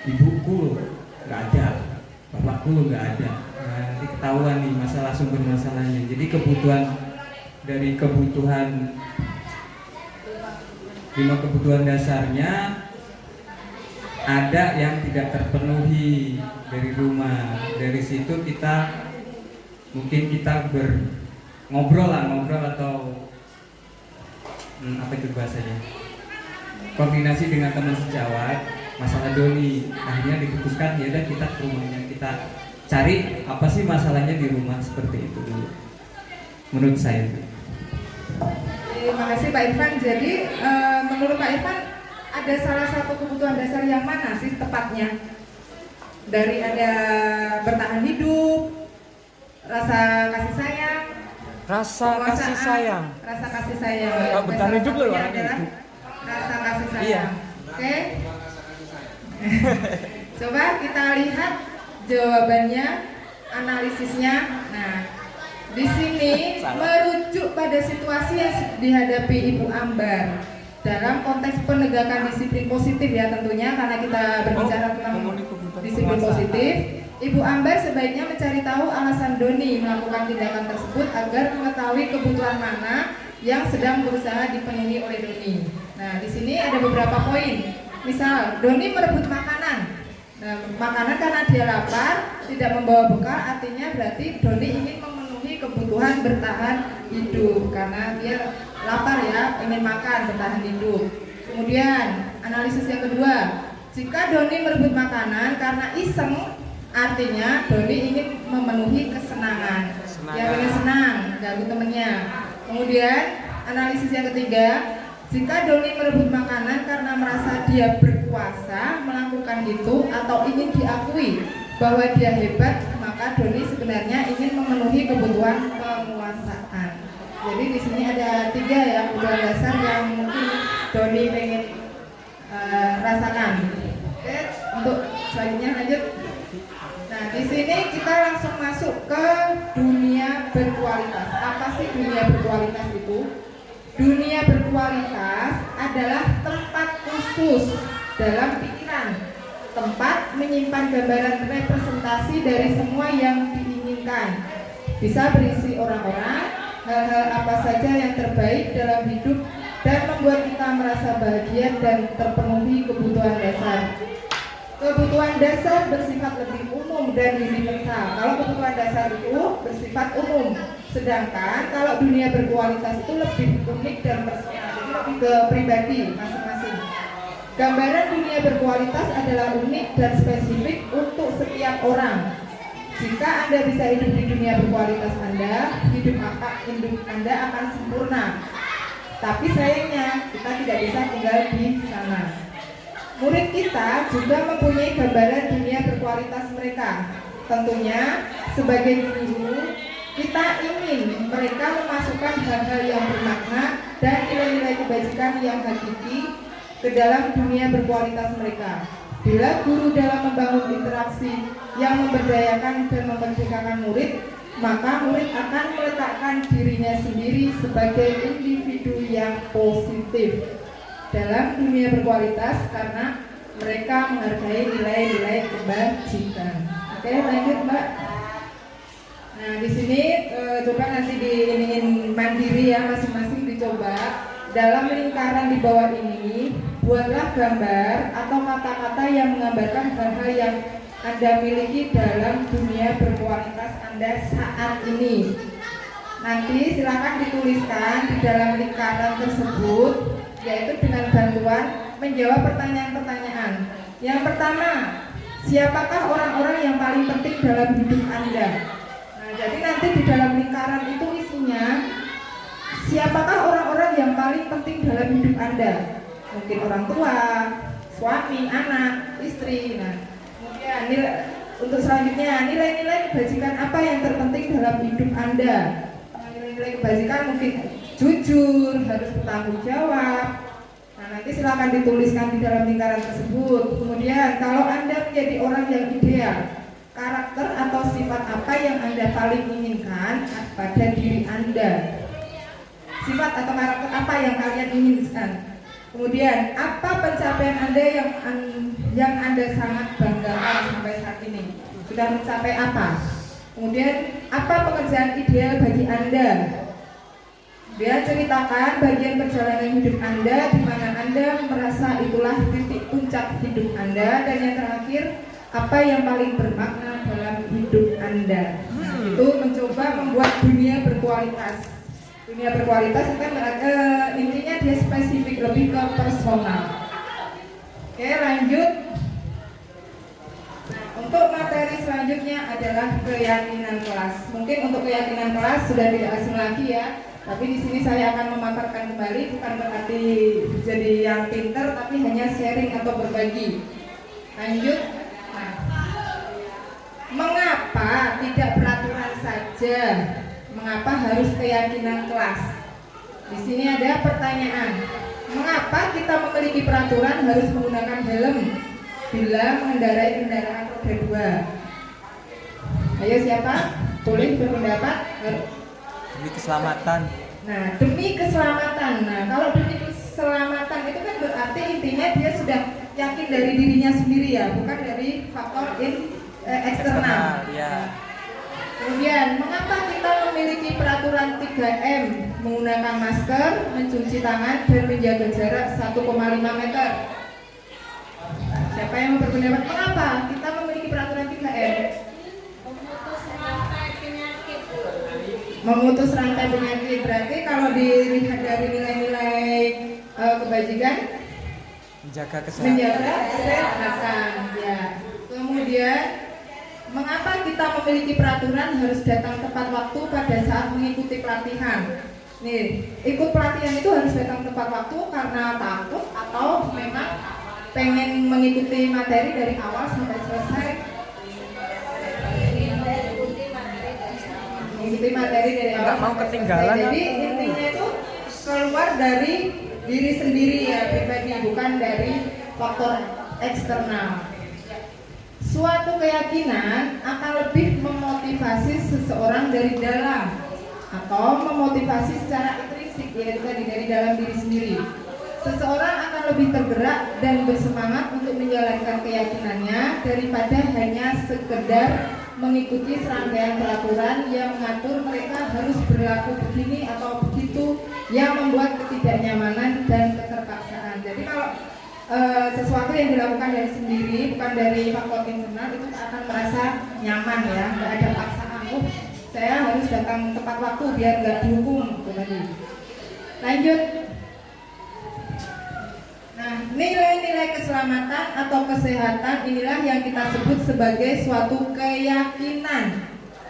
Ibuku enggak ada, bapakku enggak ada. Nah, nanti ketahuan nih masalah sumber masalahnya. Jadi dari kebutuhan 5 kebutuhan dasarnya ada yang tidak terpenuhi dari rumah. Dari situ mungkin kita ngobrol atau apa itu bahasanya, koordinasi dengan teman sejawat masalah Doni. Akhirnya diputuskan ya udah kita ke rumahnya, kita cari apa sih masalahnya di rumah, seperti itu dulu menurut saya. Terima kasih Pak Irfan. Jadi menurut Pak Irfan ada salah satu kebutuhan dasar yang mana sih tepatnya? Dari ada bertahan hidup, rasa kasih sayang, Rasa kasih sayang. rasa kasih sayang. Kalau bertahan hidup loh orang adalah itu. rasa kasih sayang. Iya. Oke. Coba kita lihat jawabannya, analisisnya. Nah, di sini merujuk pada situasi yang dihadapi Ibu Ambar dalam konteks penegakan disiplin positif ya tentunya, karena kita berbicara tentang disiplin positif. Ibu Ambar sebaiknya mencari tahu alasan Doni melakukan tindakan tersebut agar mengetahui kebutuhan mana yang sedang berusaha dipenuhi oleh Doni. Nah, di sini ada beberapa poin. Misal, Doni merebut makanan. Nah, makanan karena dia lapar, tidak membawa bekal, artinya berarti Doni ingin memenuhi kebutuhan bertahan hidup karena dia lapar ya, ingin makan, bertahan hidup. Kemudian, analisis yang kedua, jika Doni merebut makanan karena iseng, artinya Doni ingin memenuhi kesenangan. Yang ingin senang, ganggu temennya. Kemudian analisis yang ketiga, jika Doni merebut makanan karena merasa dia berkuasa melakukan itu atau ingin diakui bahwa dia hebat, maka Doni sebenarnya ingin memenuhi kebutuhan penguasaan. Jadi di sini ada 3 ya kebutuhan dasar yang mungkin Doni pengen rasakan. Oke, untuk selanjutnya lanjut. Nah, di sini kita langsung masuk ke dunia berkualitas. Apa sih dunia berkualitas itu? Dunia berkualitas adalah tempat khusus dalam pikiran, tempat menyimpan gambaran representasi dari semua yang diinginkan. Bisa berisi orang-orang, hal-hal apa saja yang terbaik dalam hidup dan membuat kita merasa bahagia dan terpenuhi kebutuhan dasar. Kebutuhan dasar bersifat lebih umum dan universal. Kalau kebutuhan dasar itu bersifat umum, sedangkan kalau dunia berkualitas itu lebih unik dan personal, jadi lebih ke pribadi masing-masing. Gambaran dunia berkualitas adalah unik dan spesifik untuk setiap orang. Jika Anda bisa hidup di dunia berkualitas hidup Anda akan sempurna. Tapi sayangnya kita tidak bisa tinggal di sana. Murid kita juga mempunyai gambaran dunia berkualitas mereka. Tentunya sebagai guru, kita ingin mereka memasukkan hal-hal yang bermakna dan nilai-nilai kebajikan yang hakiki ke dalam dunia berkualitas mereka. Bila guru dalam membangun interaksi yang memberdayakan dan memerdekakan murid, maka murid akan meletakkan dirinya sendiri sebagai individu yang positif dalam dunia berkualitas karena mereka menghargai nilai-nilai kebajikan. Oke, lanjut Mbak. Nah, di sini coba nanti diiniin mandiri ya, masing-masing dicoba dalam lingkaran di bawah ini. Buatlah gambar atau kata-kata yang menggambarkan hal-hal yang Anda miliki dalam dunia berkualitas Anda saat ini. Nanti silakan dituliskan di dalam lingkaran tersebut, yaitu dengan bantuan menjawab pertanyaan-pertanyaan. Yang pertama, siapakah orang-orang yang paling penting dalam hidup Anda? Nah, jadi nanti di dalam lingkaran itu isinya siapakah orang-orang yang paling penting dalam hidup Anda? Mungkin orang tua, suami, anak, istri. Nah, kemudian Untuk selanjutnya, nilai-nilai kebajikan apa yang terpenting dalam hidup Anda? Nilai-nilai kebajikan mungkin jujur, harus bertanggung jawab. Nah, nanti silakan dituliskan di dalam lingkaran tersebut. Kemudian, kalau Anda menjadi orang yang ideal, karakter atau sifat apa yang Anda paling inginkan pada diri Anda? Sifat atau karakter apa yang kalian inginkan? Kemudian, apa pencapaian Anda yang Anda sangat banggakan sampai saat ini? Sudah mencapai apa? Kemudian, apa pekerjaan ideal bagi Anda? Dia ceritakan bagian perjalanan hidup Anda di mana Anda merasa itulah titik puncak hidup Anda. Dan yang terakhir, apa yang paling bermakna dalam hidup Anda? Itu mencoba membuat dunia berkualitas. Dunia berkualitas itu kan intinya dia spesifik, lebih ke personal. Oke, lanjut. Nah, untuk materi selanjutnya adalah keyakinan kelas. Mungkin untuk keyakinan kelas sudah tidak asing lagi ya. Tapi di sini saya akan memaparkan kembali, bukan berarti jadi yang pinter, tapi hanya sharing atau berbagi. Lanjut. Nah, mengapa tidak peraturan saja? Mengapa harus keyakinan kelas? Di sini ada pertanyaan. Mengapa kita memiliki peraturan harus menggunakan helm bila mengendarai kendaraan roda 2? Ayo siapa? Boleh berpendapat? Demi keselamatan. Nah, demi keselamatan. Nah, kalau demi keselamatan itu kan berarti intinya dia sudah yakin dari dirinya sendiri ya, bukan dari faktor eksternal. Ya. Kemudian, mengapa kita memiliki peraturan 3M? Menggunakan masker, mencuci tangan, dan menjaga jarak 1,5 meter. Siapa yang mau berpendapat mengapa kita memiliki peraturan 3M? Memutus rantai penyakit. Berarti kalau dilihat dari nilai-nilai kebajikan, Menjaga kesehatan. Ya. Kemudian, mengapa kita memiliki peraturan harus datang tepat waktu pada saat mengikuti pelatihan? Nih, ikut pelatihan itu harus datang tepat waktu karena takut atau memang pengen mengikuti materi dari awal sampai selesai? Mengikuti materi dari awal. Nggak mau ketinggalan. Jadi intinya itu keluar dari diri sendiri ya, pribadi, bukan dari faktor eksternal. Suatu keyakinan akan lebih memotivasi seseorang dari dalam atau memotivasi secara intrinsik, yaitu dari dalam diri sendiri. Seseorang akan lebih tergerak dan bersemangat untuk menjalankan keyakinannya daripada hanya sekedar mengikuti serangkaian peraturan yang mengatur mereka harus berlaku begini atau begitu, yang membuat ketidaknyamanan dan keterpaksaan. Jadi kalau sesuatu yang dilakukan dari sendiri, bukan dari faktor internal, itu akan merasa nyaman ya, nggak ada paksaan. Saya harus datang tepat waktu biar nggak dihukum gitu tadi. Lanjut. Nah, nilai-nilai keselamatan atau kesehatan inilah yang kita sebut sebagai suatu keyakinan,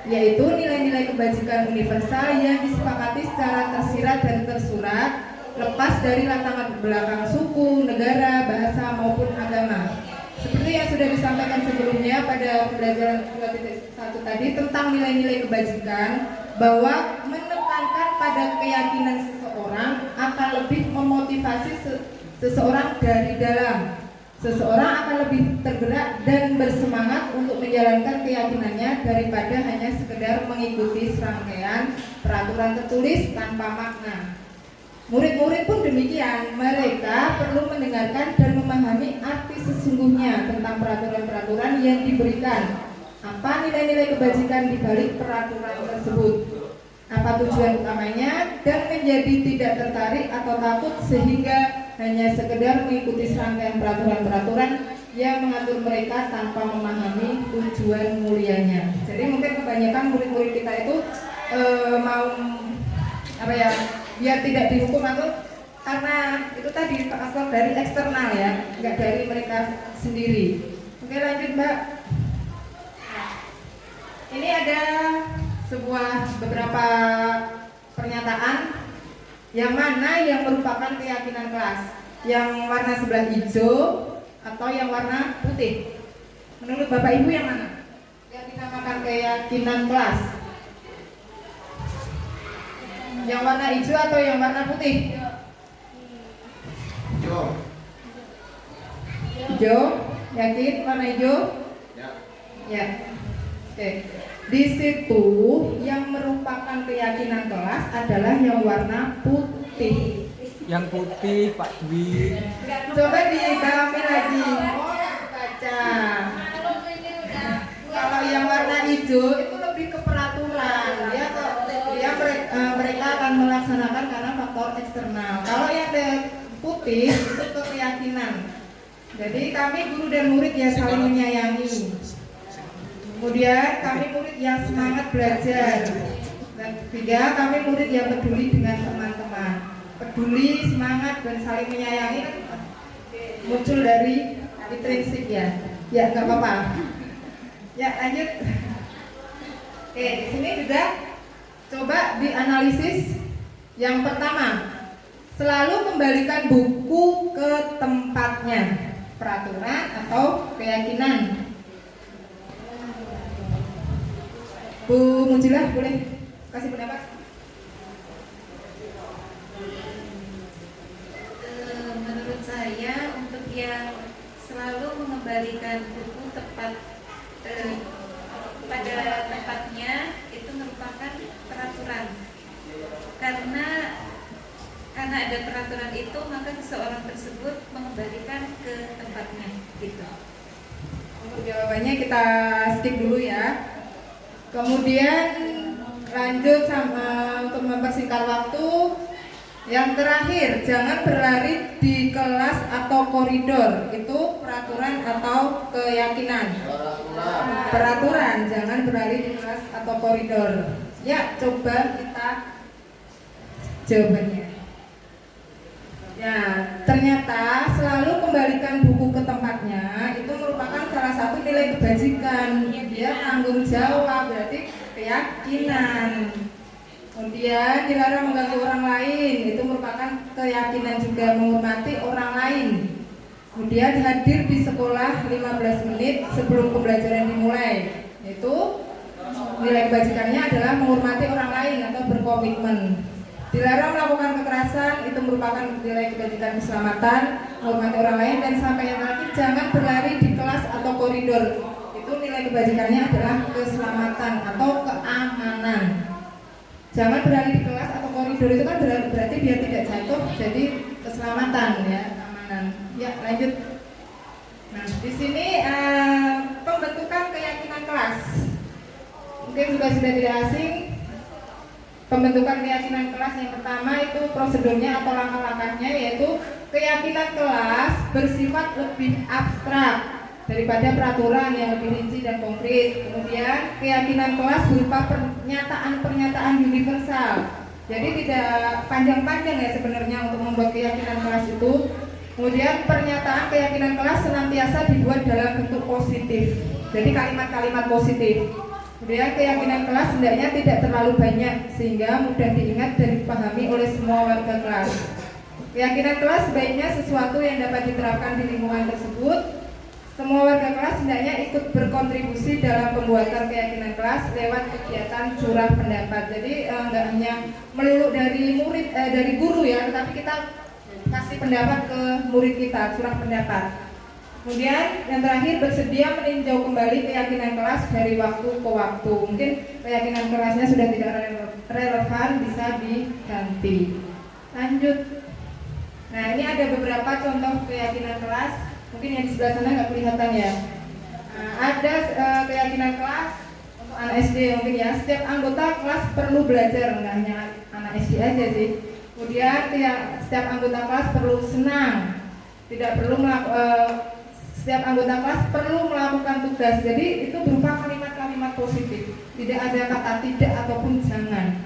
yaitu nilai-nilai kebajikan universal yang disepakati secara tersirat dan tersurat, lepas dari latar belakang suku, negara, bahasa maupun agama. Seperti yang sudah disampaikan sebelumnya pada pembelajaran 2.1 tadi tentang nilai-nilai kebajikan, bahwa menekankan pada keyakinan seseorang akan lebih memotivasi seseorang dari dalam. Seseorang akan lebih tergerak dan bersemangat untuk menjalankan keyakinannya daripada hanya sekedar mengikuti serangkaian peraturan tertulis tanpa makna. Murid-murid pun demikian, mereka perlu mendengarkan dan memahami arti sesungguhnya tentang peraturan-peraturan yang diberikan. Apa nilai-nilai kebajikan di balik peraturan tersebut? Apa tujuan utamanya, dan menjadi tidak tertarik atau takut sehingga hanya sekedar mengikuti serangkaian peraturan-peraturan yang mengatur mereka tanpa memahami tujuan mulianya. Jadi mungkin kebanyakan murid-murid kita itu mau apa ya, biar tidak dihukum atau karena itu tadi faktor dari eksternal ya, nggak dari mereka sendiri. Oke, lanjut Mbak. Ini ada beberapa pernyataan yang mana yang merupakan keyakinan kelas, yang warna sebelah hijau atau yang warna putih. Menurut Bapak Ibu yang mana? dinamakan keyakinan kelas? Yang warna hijau atau yang warna putih? Hijau. Yakin warna hijau? Ya. Oke. Di situ yang merupakan keyakinan kelas adalah yang warna putih. Yang putih, Pak Dwi. Coba didalami lagi. Baca. Kalau yang warna hijau itu lebih ke peraturan. Mereka akan melaksanakan karena faktor eksternal. Kalau yang putih itu ke keyakinan. Jadi kami guru dan murid ya saling menyayangi. Kemudian kami murid yang semangat belajar. Dan ketiga, kami murid yang peduli dengan teman-teman. Peduli, semangat, dan saling menyayangi muncul dari intrinsik ya. Ya nggak apa-apa. Ya lanjut. Oke, di sini juga coba dianalisis. Yang pertama, selalu kembalikan buku ke tempatnya. Peraturan atau keyakinan. Bu Mujilah boleh kasih pendapat? Menurut saya untuk yang selalu mengembalikan buku tepat pada tempatnya itu merupakan peraturan. Karena ada peraturan itu maka seseorang tersebut mengembalikan ke tempatnya gitu. Untuk jawabannya kita skip dulu ya. Kemudian lanjut untuk mempersingkat waktu. Yang terakhir, jangan berlari di kelas atau koridor. Itu peraturan atau keyakinan? Peraturan, jangan berlari di kelas atau koridor. Ya, coba kita jawabannya. Ya, ternyata selalu kembalikan buku ke tempatnya itu merupakan salah satu nilai kebajikan. Dia tanggung jawab, berarti keyakinan. Kemudian dilarang mengganggu orang lain, itu merupakan keyakinan juga, menghormati orang lain. Kemudian hadir di sekolah 15 menit sebelum pembelajaran dimulai. Itu nilai kebajikannya adalah menghormati orang lain atau berkomitmen. Dilarang melakukan kekerasan, itu merupakan nilai kebajikan keselamatan, menghormati orang lain. Dan sampai yang terakhir, jangan berlari di kelas atau koridor. Itu nilai kebajikannya adalah keselamatan atau keamanan. Jangan berlari di kelas atau koridor itu kan berarti biar tidak jatuh, jadi keselamatan ya, keamanan. Ya lanjut. Nah di sini pembentukan keyakinan kelas. Mungkin sudah tidak asing. Pembentukan keyakinan kelas yang pertama itu prosedurnya atau langkah-langkahnya, yaitu keyakinan kelas bersifat lebih abstrak daripada peraturan yang lebih rinci dan konkret. Kemudian keyakinan kelas berupa pernyataan-pernyataan universal. Jadi tidak panjang-panjang ya sebenarnya untuk membuat keyakinan kelas itu. Kemudian pernyataan keyakinan kelas senantiasa dibuat dalam bentuk positif. Jadi kalimat-kalimat positif. Kemudian keyakinan kelas hendaknya tidak terlalu banyak sehingga mudah diingat dan dipahami oleh semua warga kelas. Keyakinan kelas sebaiknya sesuatu yang dapat diterapkan di lingkungan tersebut. Semua warga kelas hendaknya ikut berkontribusi dalam pembuatan keyakinan kelas lewat kegiatan curah pendapat. Jadi nggak hanya melulu dari murid, dari guru ya, tetapi kita kasih pendapat ke murid kita, curah pendapat. Kemudian yang terakhir, bersedia meninjau kembali keyakinan kelas dari waktu ke waktu. Mungkin keyakinan kelasnya sudah tidak relevan, bisa diganti. Lanjut. Nah ini ada beberapa contoh keyakinan kelas. Mungkin yang di sebelah sana nggak kelihatan ya. Nah, ada keyakinan kelas untuk anak SD mungkin ya. Setiap anggota kelas perlu belajar, nggak hanya anak SD aja sih. Kemudian setiap anggota kelas perlu senang. Tidak perlu setiap anggota kelas perlu melakukan tugas. Jadi itu berupa kalimat-kalimat positif. Tidak ada kata tidak ataupun jangan.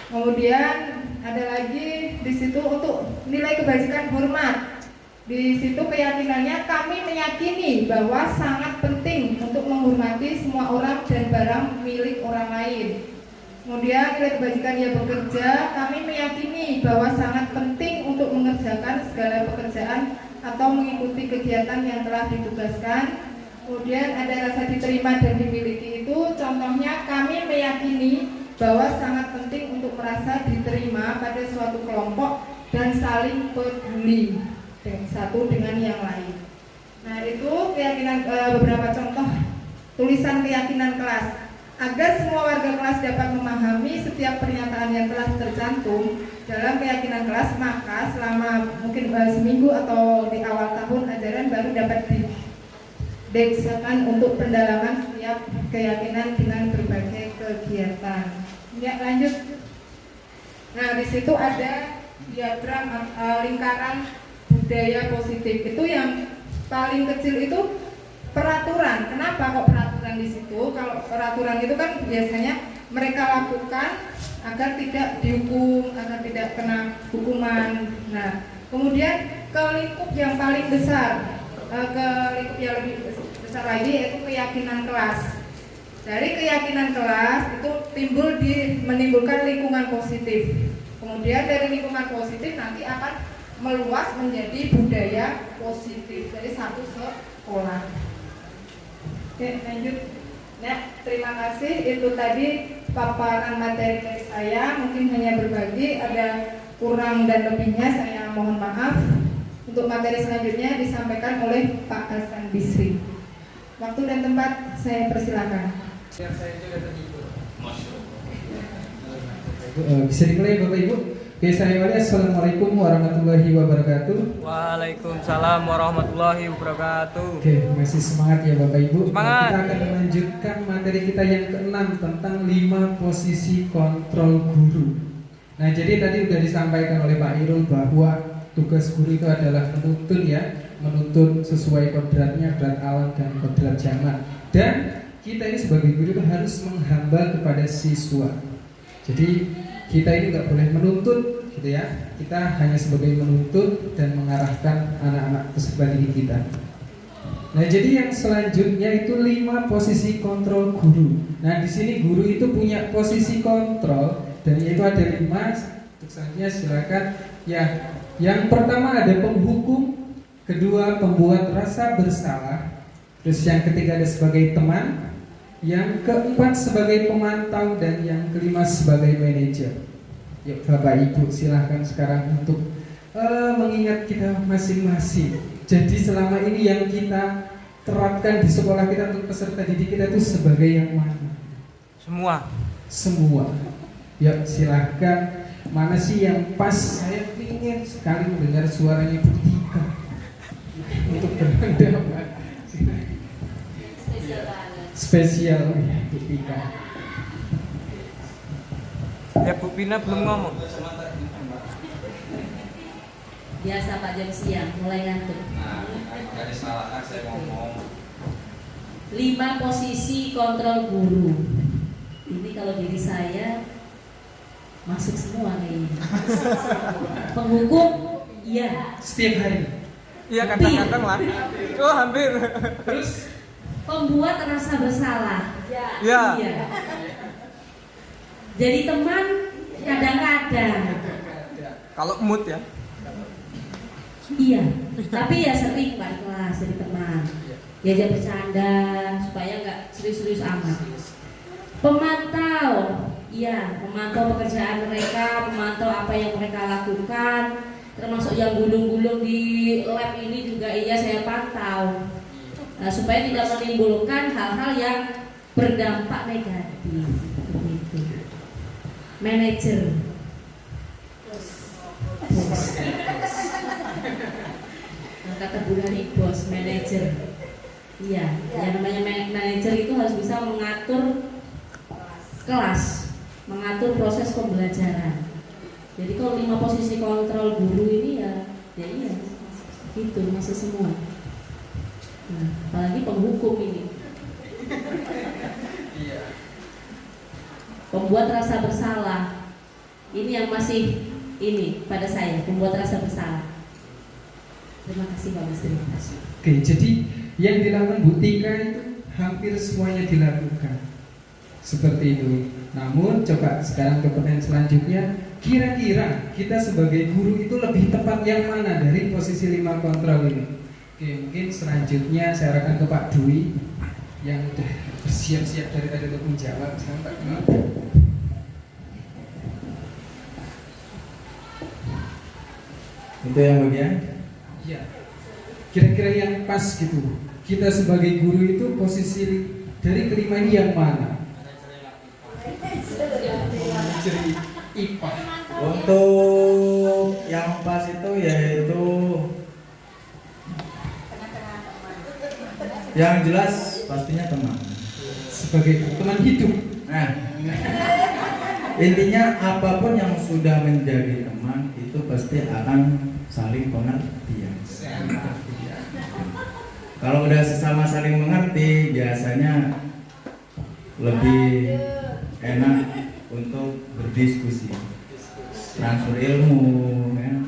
Kemudian ada lagi di situ untuk nilai kebajikan hormat. Di situ keyakinannya kami meyakini bahwa sangat penting untuk menghormati semua orang dan barang milik orang lain. Kemudian nilai kebajikan ia bekerja, kami meyakini bahwa sangat penting untuk mengerjakan segala pekerjaan atau mengikuti kegiatan yang telah ditugaskan. Kemudian ada rasa diterima dan dimiliki itu contohnya kami meyakini bahwa sangat penting untuk merasa diterima pada suatu kelompok dan saling peduli satu dengan yang lain. Nah itu keyakinan beberapa contoh tulisan keyakinan kelas. Agar semua warga kelas dapat memahami setiap pernyataan yang telah tercantum dalam keyakinan kelas, maka selama mungkin seminggu atau di awal tahun ajaran baru dapat didesakkan untuk pendalaman setiap keyakinan dengan berbagai kegiatan. Ya, lanjut. Nah, di situ ada diagram lingkaran budaya positif. Itu yang paling kecil itu peraturan. Kenapa kok peraturan di situ? Kalau peraturan itu kan biasanya mereka lakukan agar tidak dihukum, agar tidak kena hukuman. Nah, kemudian ke lingkup yang paling besar, ke lingkup yang lebih besar lagi yaitu keyakinan kelas. Dari keyakinan kelas itu menimbulkan lingkungan positif. Kemudian dari lingkungan positif nanti akan meluas menjadi budaya positif dari satu sekolah. Oke, lanjut. Nah, terima kasih. Itu tadi paparan materi dari saya. Mungkin hanya berbagi, ada kurang dan lebihnya saya mohon maaf. Untuk materi selanjutnya disampaikan oleh Pak Hasan Bisri. Waktu dan tempat saya persilakan. Bisa dimulai Bapak Ibu. Oke, saya awali. Assalamualaikum warahmatullahi wabarakatuh. Waalaikumsalam warahmatullahi wabarakatuh. Oke, masih semangat ya Bapak Ibu. Semangat. Kita akan melanjutkan materi kita yang ke-6 tentang 5 posisi kontrol guru. Nah, jadi tadi sudah disampaikan oleh Pak Irul bahwa tugas guru itu adalah menuntun ya, menuntun sesuai kodratnya, kodrat alam dan kodrat zaman. Dan kita ini sebagai guru itu harus menghamba kepada siswa. Jadi kita ini nggak boleh menuntut, gitu ya. Kita hanya sebagai menuntut dan mengarahkan anak-anak peserta didik kita. Nah, jadi yang selanjutnya itu 5 posisi kontrol guru. Nah, di sini guru itu punya posisi kontrol dan yaitu ada 5. Untuk selanjutnya silakan. Ya, yang pertama ada penghukum, kedua pembuat rasa bersalah, terus yang ketiga ada sebagai teman, yang keempat sebagai pemantau, dan yang kelima sebagai manajer. Yuk Bapak Ibu silahkan sekarang untuk mengingat kita masing-masing. Jadi selama ini yang kita terapkan di sekolah kita untuk peserta didik kita itu sebagai yang mana? Semua. Yuk silahkan. Mana sih yang pas? Saya ingin sekali mendengar suaranya Bu Tika untuk berpendapat. Spesial Bu Tika. Ya Bu Pina belum ngomong. Biasa Pak jam siang mulai ngantuk. Dari salah saya ngomong. 5 posisi kontrol guru. Ini kalau diri saya masuk semua kayaknya. Penghukum, iya. Setiap hari. Iya kadang-kadang lah. Oh hampir. Terus pembuat rasa bersalah. Ya. Iya. Jadi teman kadang-kadang. Kalau mood ya. Iya. Tapi ya sering Pak kelas jadi teman. Diajak bercanda supaya nggak serius-serius amat. Pemantau. Iya, memantau pekerjaan mereka, memantau apa yang mereka lakukan, termasuk yang gulung-gulung di lab ini juga iya saya pantau. Nah, supaya tidak menimbulkan hal-hal yang berdampak negatif. Begitu. Manajer. Bos. Kata Bu Nani, bos, manajer. Iya, yang namanya manajer itu harus bisa mengatur kelas, mengatur proses pembelajaran. Jadi kalau 5 posisi kontrol guru ini ya iya, gitu masuk semua. Nah, apalagi penghukum ini. Pembuat rasa bersalah. Ini yang masih ini pada saya, pembuat rasa bersalah. Terima kasih Pak Mas, terima kasih. Oke, jadi yang dilakukan Bu Tika itu hampir semuanya dilakukan seperti itu. Namun coba sekarang ke pertanyaan selanjutnya, kira-kira kita sebagai guru itu lebih tepat yang mana dari posisi 5 kontrol ini? Oke, mungkin selanjutnya saya arahkan ke Pak Dwi yang udah bersiap-siap dari tadi untuk menjawab. Sekarang Pak Dwi. Itu yang bagian? Iya. Kira-kira yang pas gitu. Kita sebagai guru itu posisi dari kelima ini yang mana? Jadi IPA. Untuk yang pas itu yaitu yang jelas pastinya teman. Sebagai teman hidup. Nah, intinya apapun yang sudah menjadi teman itu pasti akan saling pengertian. Kalau udah sesama saling mengerti, biasanya lebih enak untuk berdiskusi, transfer ilmu, ya.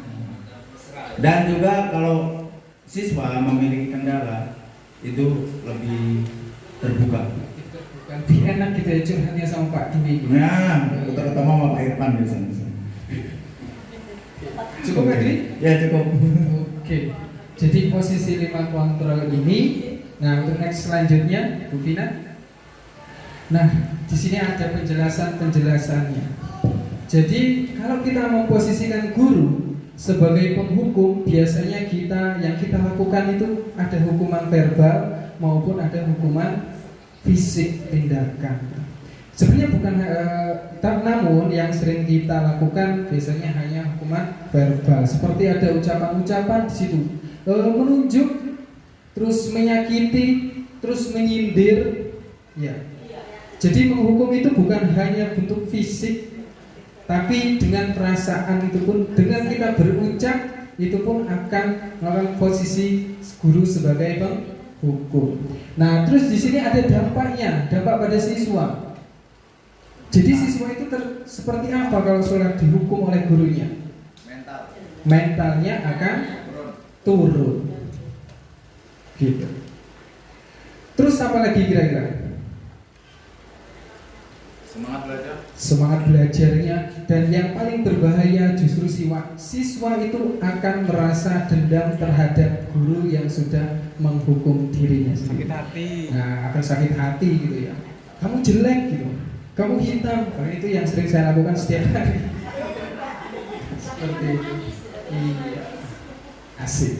Dan juga kalau siswa memiliki kendala itu lebih terbuka. Lebih enak kita curhatnya sama Pak Dwi. Nah, terutama sama Pak Irfan biasanya. Cukup Pak Dwi? Ya cukup. Oke. Jadi posisi 5 kontrol ini. Nah, untuk next selanjutnya, Bu Vina. Nah, di sini ada penjelasannya. Jadi kalau kita memposisikan guru sebagai penghukum, biasanya yang kita lakukan itu ada hukuman verbal maupun ada hukuman fisik tindakan. Sebenarnya bukan, namun yang sering kita lakukan biasanya hanya hukuman verbal. Seperti ada ucapan-ucapan di situ, menunjuk, terus menyakiti, terus menyindir, ya. Jadi menghukum itu bukan hanya bentuk fisik, tapi dengan perasaan itu pun, dengan kita berucap itu pun akan melakukan posisi guru sebagai penghukum. Nah, terus di sini ada dampaknya, dampak pada siswa. Jadi siswa itu seperti apa kalau sudah dihukum oleh gurunya? Mentalnya akan turun. Gitu. Terus apa lagi kira-kira? Semangat belajarnya, dan yang paling berbahaya justru siswa itu akan merasa dendam terhadap guru yang sudah menghukum dirinya sendiri. Sakit hati. Nah, akan sakit hati gitu ya. Kamu jelek gitu, kamu hitam. Karena itu yang sering saya lakukan setiap hari. Seperti itu. Iya. Asik.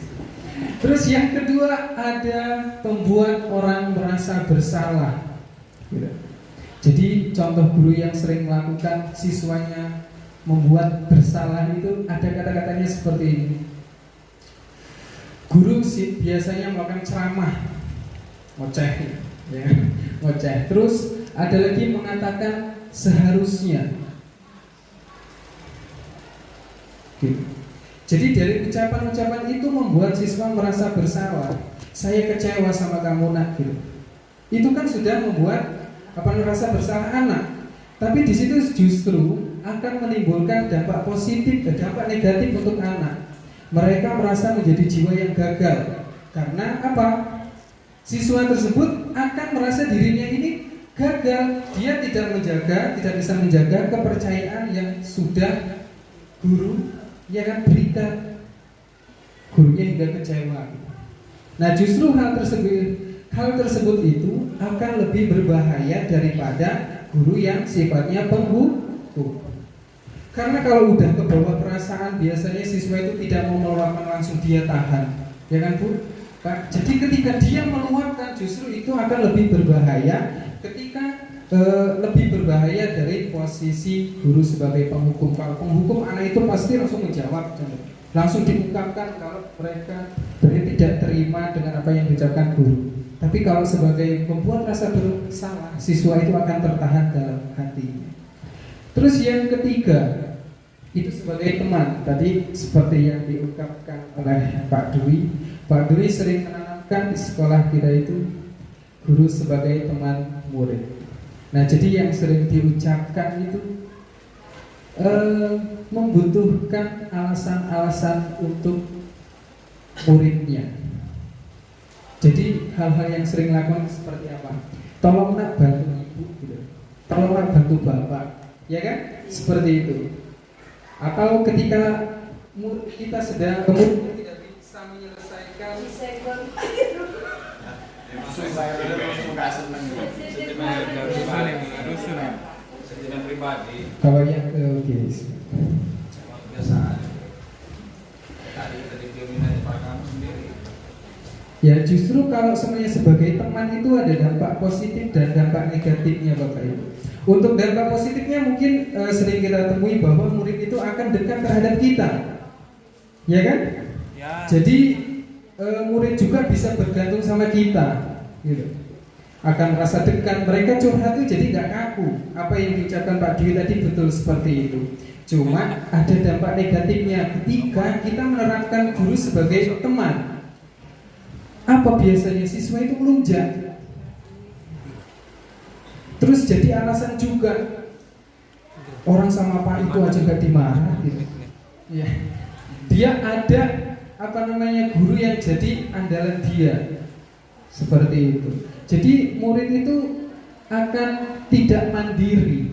Terus yang kedua ada membuat orang merasa bersalah. Gitu. Jadi contoh guru yang sering melakukan siswanya membuat bersalah itu ada kata-katanya seperti ini. Guru biasanya melakukan ceramah, ngoceh, ya, ngoceh. Terus ada lagi mengatakan seharusnya. Gitu. Jadi dari ucapan-ucapan itu membuat siswa merasa bersalah. Saya kecewa sama kamu nak, gitu. Itu kan sudah membuat rasa bersalah anak, tapi di situ justru akan menimbulkan dampak positif dan dampak negatif untuk anak. Mereka merasa menjadi jiwa yang gagal. Karena apa? Siswa tersebut akan merasa dirinya ini gagal. Dia tidak bisa menjaga kepercayaan yang sudah guru kan berikan. Gurunya hingga kecewa. Nah, justru hal tersebut itu akan lebih berbahaya daripada guru yang sifatnya penghukum. Karena kalau udah ke bawah perasaan, biasanya siswa itu tidak mau meluapkan, langsung dia tahan, ya kan Bu? Jadi ketika dia meluapkan, justru itu akan lebih berbahaya lebih berbahaya dari posisi guru sebagai penghukum. Kalau penghukum, anak itu pasti langsung menjawab, langsung diungkapkan kalau mereka tidak terima dengan apa yang diucapkan guru. Tapi kalau sebagai membuat rasa bersalah, siswa itu akan tertahan dalam hatinya. Terus yang ketiga, itu sebagai teman. Tadi seperti yang diungkapkan oleh Pak Dwi. Pak Dwi sering menanamkan di sekolah kita itu guru sebagai teman murid. Nah, jadi yang sering diucapkan itu membutuhkan alasan-alasan untuk muridnya. Jadi hal-hal yang sering lakukan seperti apa? Tolong nak bantu ibu, gitu. Tolong nak bantu bapak, ya kan? Seperti itu. Atau ketika kita sedang bisa menyelesaikan kalau yang oke. Ya justru kalau semuanya sebagai teman itu ada dampak positif dan dampak negatifnya Bapak Ibu. Untuk dampak positifnya mungkin sering kita temui bahwa murid itu akan dekat terhadap kita, ya kan? Ya. Jadi murid juga bisa bergantung sama kita, gitu. Akan merasa dekat, mereka curhat tuh jadi nggak kaku. Apa yang diucapkan Pak Dwi tadi betul seperti itu. Cuma ada dampak negatifnya ketika kita menerapkan guru sebagai teman. Apa biasanya siswa itu melunjak. Terus jadi alasan juga orang sama Pak itu aja gak dimarah gitu. Ya. Dia ada guru yang jadi andalan dia. Seperti itu. Jadi murid itu akan tidak mandiri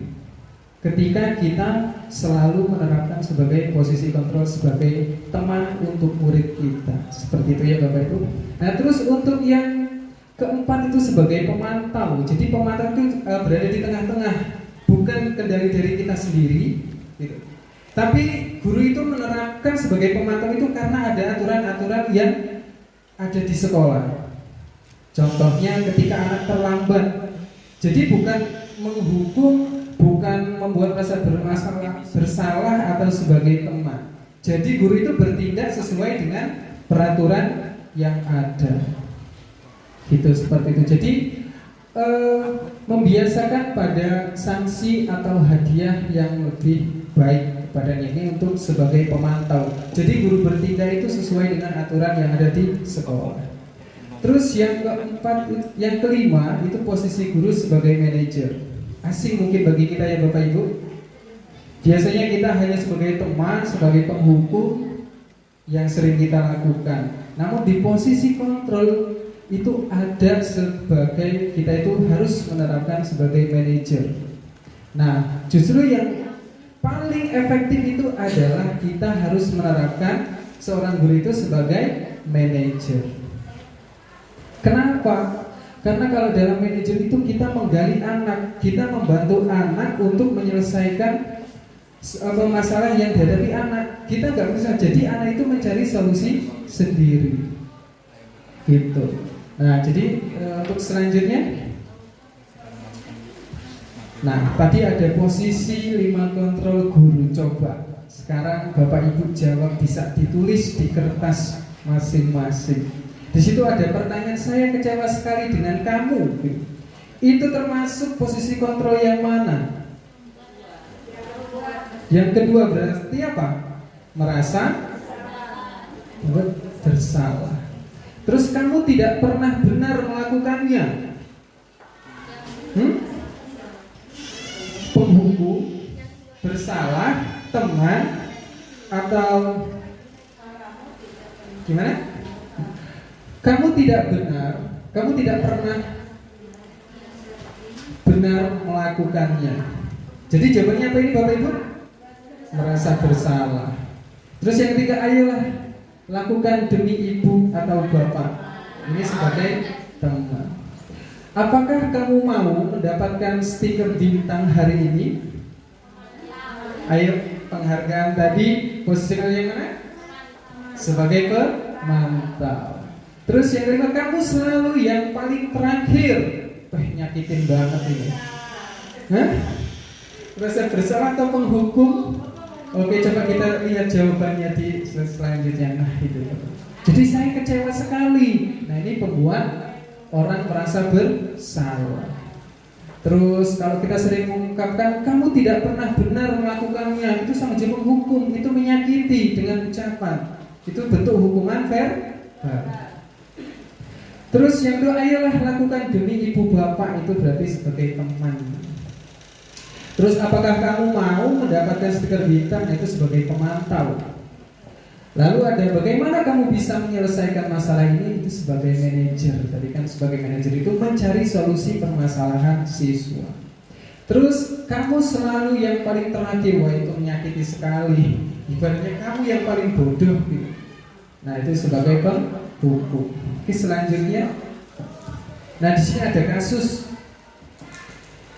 ketika kita selalu menerapkan sebagai posisi kontrol sebagai teman untuk murid kita. Seperti itu ya Bapak Ibu. Nah terus untuk yang keempat itu sebagai pemantau. Jadi pemantau itu berada di tengah-tengah, bukan kendali dari kita sendiri gitu. Tapi guru itu menerapkan sebagai pemantau itu karena ada aturan-aturan yang ada di sekolah. Contohnya ketika anak terlambat. Jadi bukan menghukum, bukan membuat rasa bersalah atau sebagai teman. Jadi guru itu bertindak sesuai dengan peraturan yang ada. Gitu seperti itu. Jadi membiasakan pada sanksi atau hadiah yang lebih baik kepadanya ini untuk sebagai pemantau. Jadi guru bertindak itu sesuai dengan aturan yang ada di sekolah. Terus yang keempat, yang kelima itu posisi guru sebagai manajer. Asing mungkin bagi kita ya Bapak Ibu. Biasanya kita hanya sebagai teman, sebagai penghukum yang sering kita lakukan. Namun di posisi kontrol itu ada sebagai, kita itu harus menerapkan sebagai manajer. Nah justru yang paling efektif itu adalah kita harus menerapkan seorang guru itu sebagai manajer. Kenapa? Karena kalau dalam manajer itu kita menggali anak, kita membantu anak untuk menyelesaikan masalah yang dihadapi anak. Kita nggak bisa, jadi anak itu mencari solusi sendiri, gitu. Nah, jadi untuk selanjutnya, nah tadi ada posisi 5 kontrol guru. Coba sekarang Bapak Ibu jawab, bisa ditulis di kertas masing-masing. Di situ ada pertanyaan, saya kecewa sekali dengan kamu. Itu termasuk posisi kontrol yang mana? Yang kedua berarti apa? Merasa bersalah. Terus kamu tidak pernah benar melakukannya. Penghukum, bersalah, teman, atau gimana? Kamu tidak benar, kamu tidak pernah benar melakukannya. Jadi jawabannya apa ini Bapak Ibu? Merasa bersalah. Terus yang ketiga, ayolah lakukan demi ibu atau bapak. Ini sebagai teman. Apakah kamu mau mendapatkan stiker bintang hari ini? Ayo, penghargaan tadi posisinya yang mana? Sebagai pemantau. Terus yang kelima, kamu selalu yang paling terakhir. Nyakitin banget ini. Rasa bersalah atau penghukum? Oke, coba kita lihat jawabannya di selanjutnya. Nah itu. Jadi saya kecewa sekali. Nah ini membuat orang merasa bersalah. Terus kalau kita sering mengungkapkan kamu tidak pernah benar melakukannya, itu sama aja menghukum, itu menyakiti dengan ucapan. Itu bentuk hukuman verbal. Terus yang kedua, ayolah lakukan demi ibu bapak, itu berarti sebagai teman. Terus apakah kamu mau mendapatkan stiker bintang, itu sebagai pemantau. Lalu ada bagaimana kamu bisa menyelesaikan masalah ini, itu sebagai manajer. Tadi kan sebagai manajer itu mencari solusi permasalahan siswa. Terus kamu selalu yang paling terakhir, wah itu menyakiti sekali. Ibaratnya kamu yang paling bodoh gitu. Nah, itu sebagai penghukum. Oke, selanjutnya. Nah, di sini ada kasus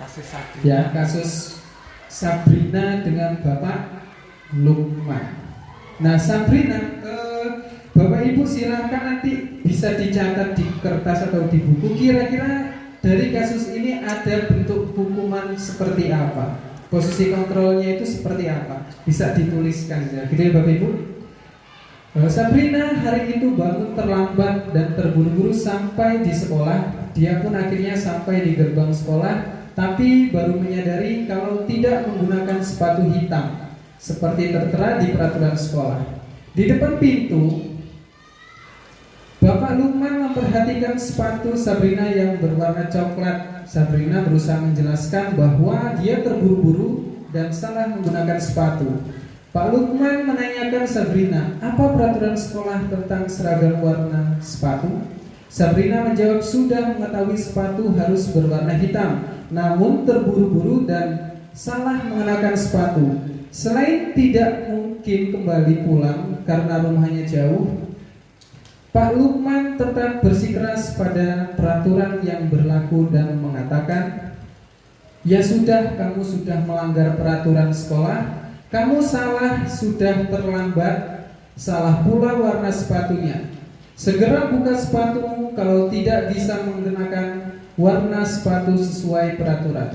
Sabrina. ya, kasus Sabrina dengan Bapak Lukman. Nah, Sabrina, Bapak Ibu silahkan nanti bisa dicatat di kertas atau di buku. Kira-kira dari kasus ini ada bentuk hukuman seperti apa? Posisi kontrolnya itu seperti apa? Bisa dituliskan ya, gitu ya Bapak Ibu. Sabrina hari itu bangun terlambat dan terburu-buru sampai di sekolah. Dia pun akhirnya sampai di gerbang sekolah, tapi baru menyadari kalau tidak menggunakan sepatu hitam seperti tertera di peraturan sekolah. Di depan pintu, Bapak Lukman memperhatikan sepatu Sabrina yang berwarna coklat. Sabrina berusaha menjelaskan bahwa dia terburu-buru dan salah menggunakan sepatu. Pak Lukman menanyakan Sabrina, apa peraturan sekolah tentang seragam warna sepatu? Sabrina menjawab sudah mengetahui sepatu harus berwarna hitam, namun terburu-buru dan salah mengenakan sepatu. Selain tidak mungkin kembali pulang karena rumahnya jauh, Pak Lukman tetap bersikeras pada peraturan yang berlaku dan mengatakan, ya sudah, kamu sudah melanggar peraturan sekolah, kamu salah, sudah terlambat, salah pula warna sepatunya. Segera buka sepatumu kalau tidak bisa menggunakan warna sepatu sesuai peraturan.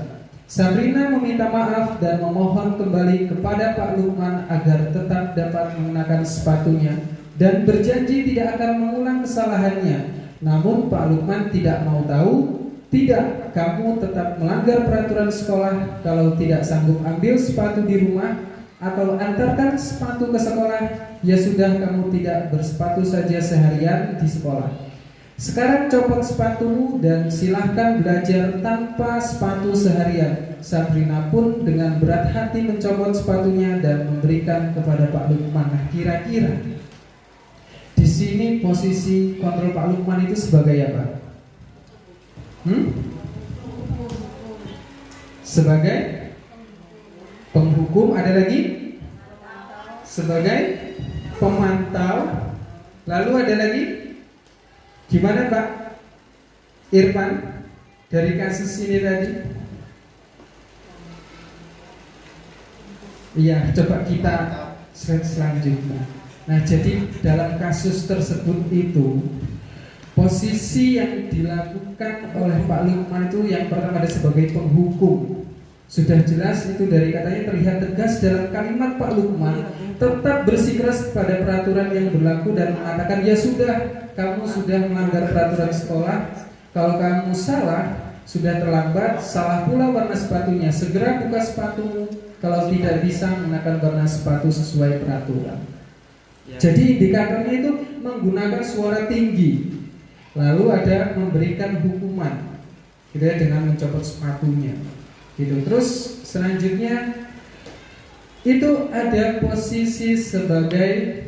Sabrina meminta maaf dan memohon kembali kepada Pak Lukman agar tetap dapat mengenakan sepatunya dan berjanji tidak akan mengulang kesalahannya. Namun Pak Lukman tidak mau tahu. Tidak, kamu tetap melanggar peraturan sekolah. Kalau tidak sanggup ambil sepatu di rumah atau antarkan sepatu ke sekolah, ya sudah, kamu tidak bersepatu saja seharian di sekolah. Sekarang copot sepatumu dan silahkan belajar tanpa sepatu seharian. Sabrina pun dengan berat hati mencopot sepatunya dan memberikan kepada Pak Lukman. Nah, kira-kira di sini posisi kontrol Pak Lukman itu sebagai apa? Sebagai penghukum, ada lagi sebagai pemantau, lalu ada lagi gimana Pak Irfan dari kasus ini tadi? Iya, coba kita slide selanjutnya. Nah, jadi dalam kasus tersebut itu posisi yang dilakukan oleh Pak Lukman itu yang pertama ada sebagai penghukum. Sudah jelas itu dari katanya terlihat tegas dalam kalimat Pak Lukman tetap bersikeras pada peraturan yang berlaku dan mengatakan, ya sudah, kamu sudah melanggar peraturan sekolah. Kalau kamu salah, sudah terlambat, salah pula warna sepatunya. Segera buka sepatumu kalau tidak bisa mengenakan warna sepatu sesuai peraturan. Jadi indikatornya itu menggunakan suara tinggi. Lalu ada memberikan hukuman, gitu ya, dengan mencopot sepatunya. Gitu. Terus selanjutnya itu ada posisi sebagai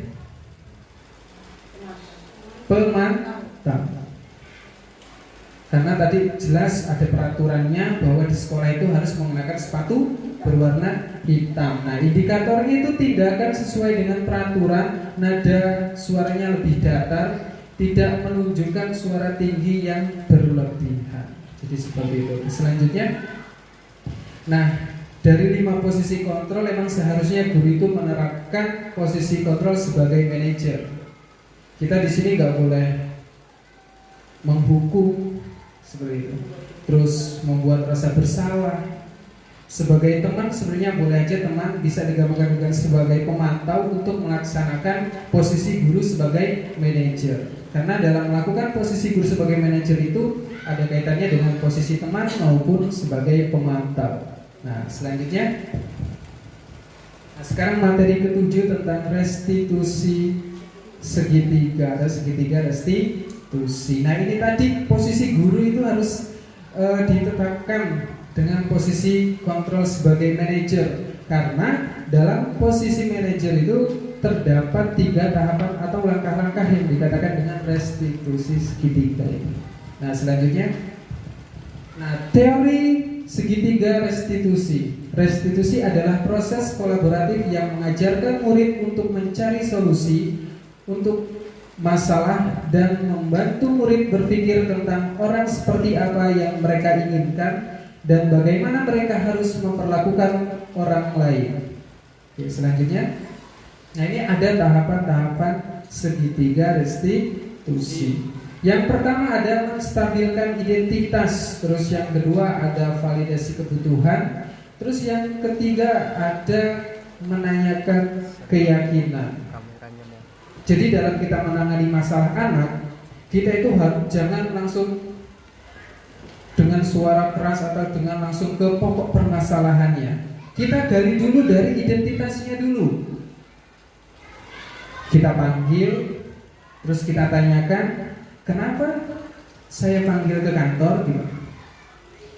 pemantau. Karena tadi jelas ada peraturannya bahwa di sekolah itu harus menggunakan sepatu berwarna hitam. Nah, indikatornya itu tindakan sesuai dengan peraturan, nada suaranya lebih datar, tidak menunjukkan suara tinggi yang berlebihan. Jadi seperti itu. Selanjutnya, nah, dari 5 posisi kontrol memang seharusnya guru itu menerapkan posisi kontrol sebagai manajer. Kita di sini nggak boleh menghukum seperti itu, terus membuat rasa bersalah. Sebagai teman sebenarnya boleh aja teman bisa digabungkan dengan sebagai pemantau untuk melaksanakan posisi guru sebagai manajer. Karena dalam melakukan posisi guru sebagai manajer itu ada kaitannya dengan posisi teman maupun sebagai pemantau. Nah, selanjutnya, nah, sekarang materi ke-7 tentang restitusi segitiga atau segitiga restitusi. Nah, ini tadi posisi guru itu harus ditetapkan dengan posisi kontrol sebagai manajer, karena dalam posisi manajer itu terdapat 3 tahapan atau langkah-langkah yang dikatakan dengan restitusi segitiga ini. Nah, selanjutnya, nah, teori segitiga restitusi. Restitusi adalah proses kolaboratif yang mengajarkan murid untuk mencari solusi untuk masalah dan membantu murid berpikir tentang orang seperti apa yang mereka inginkan dan bagaimana mereka harus memperlakukan orang lain. Oke, selanjutnya, nah ini ada tahapan-tahapan segitiga restitusi. Yang pertama ada menstabilkan identitas, terus yang kedua ada validasi kebutuhan, terus yang ketiga ada menanyakan keyakinan. Jadi dalam kita menangani masalah anak, kita itu jangan langsung dengan suara keras atau dengan langsung ke pokok permasalahannya. Kita gali dulu dari identitasnya dulu. Kita panggil, terus kita tanyakan, kenapa saya panggil ke kantor?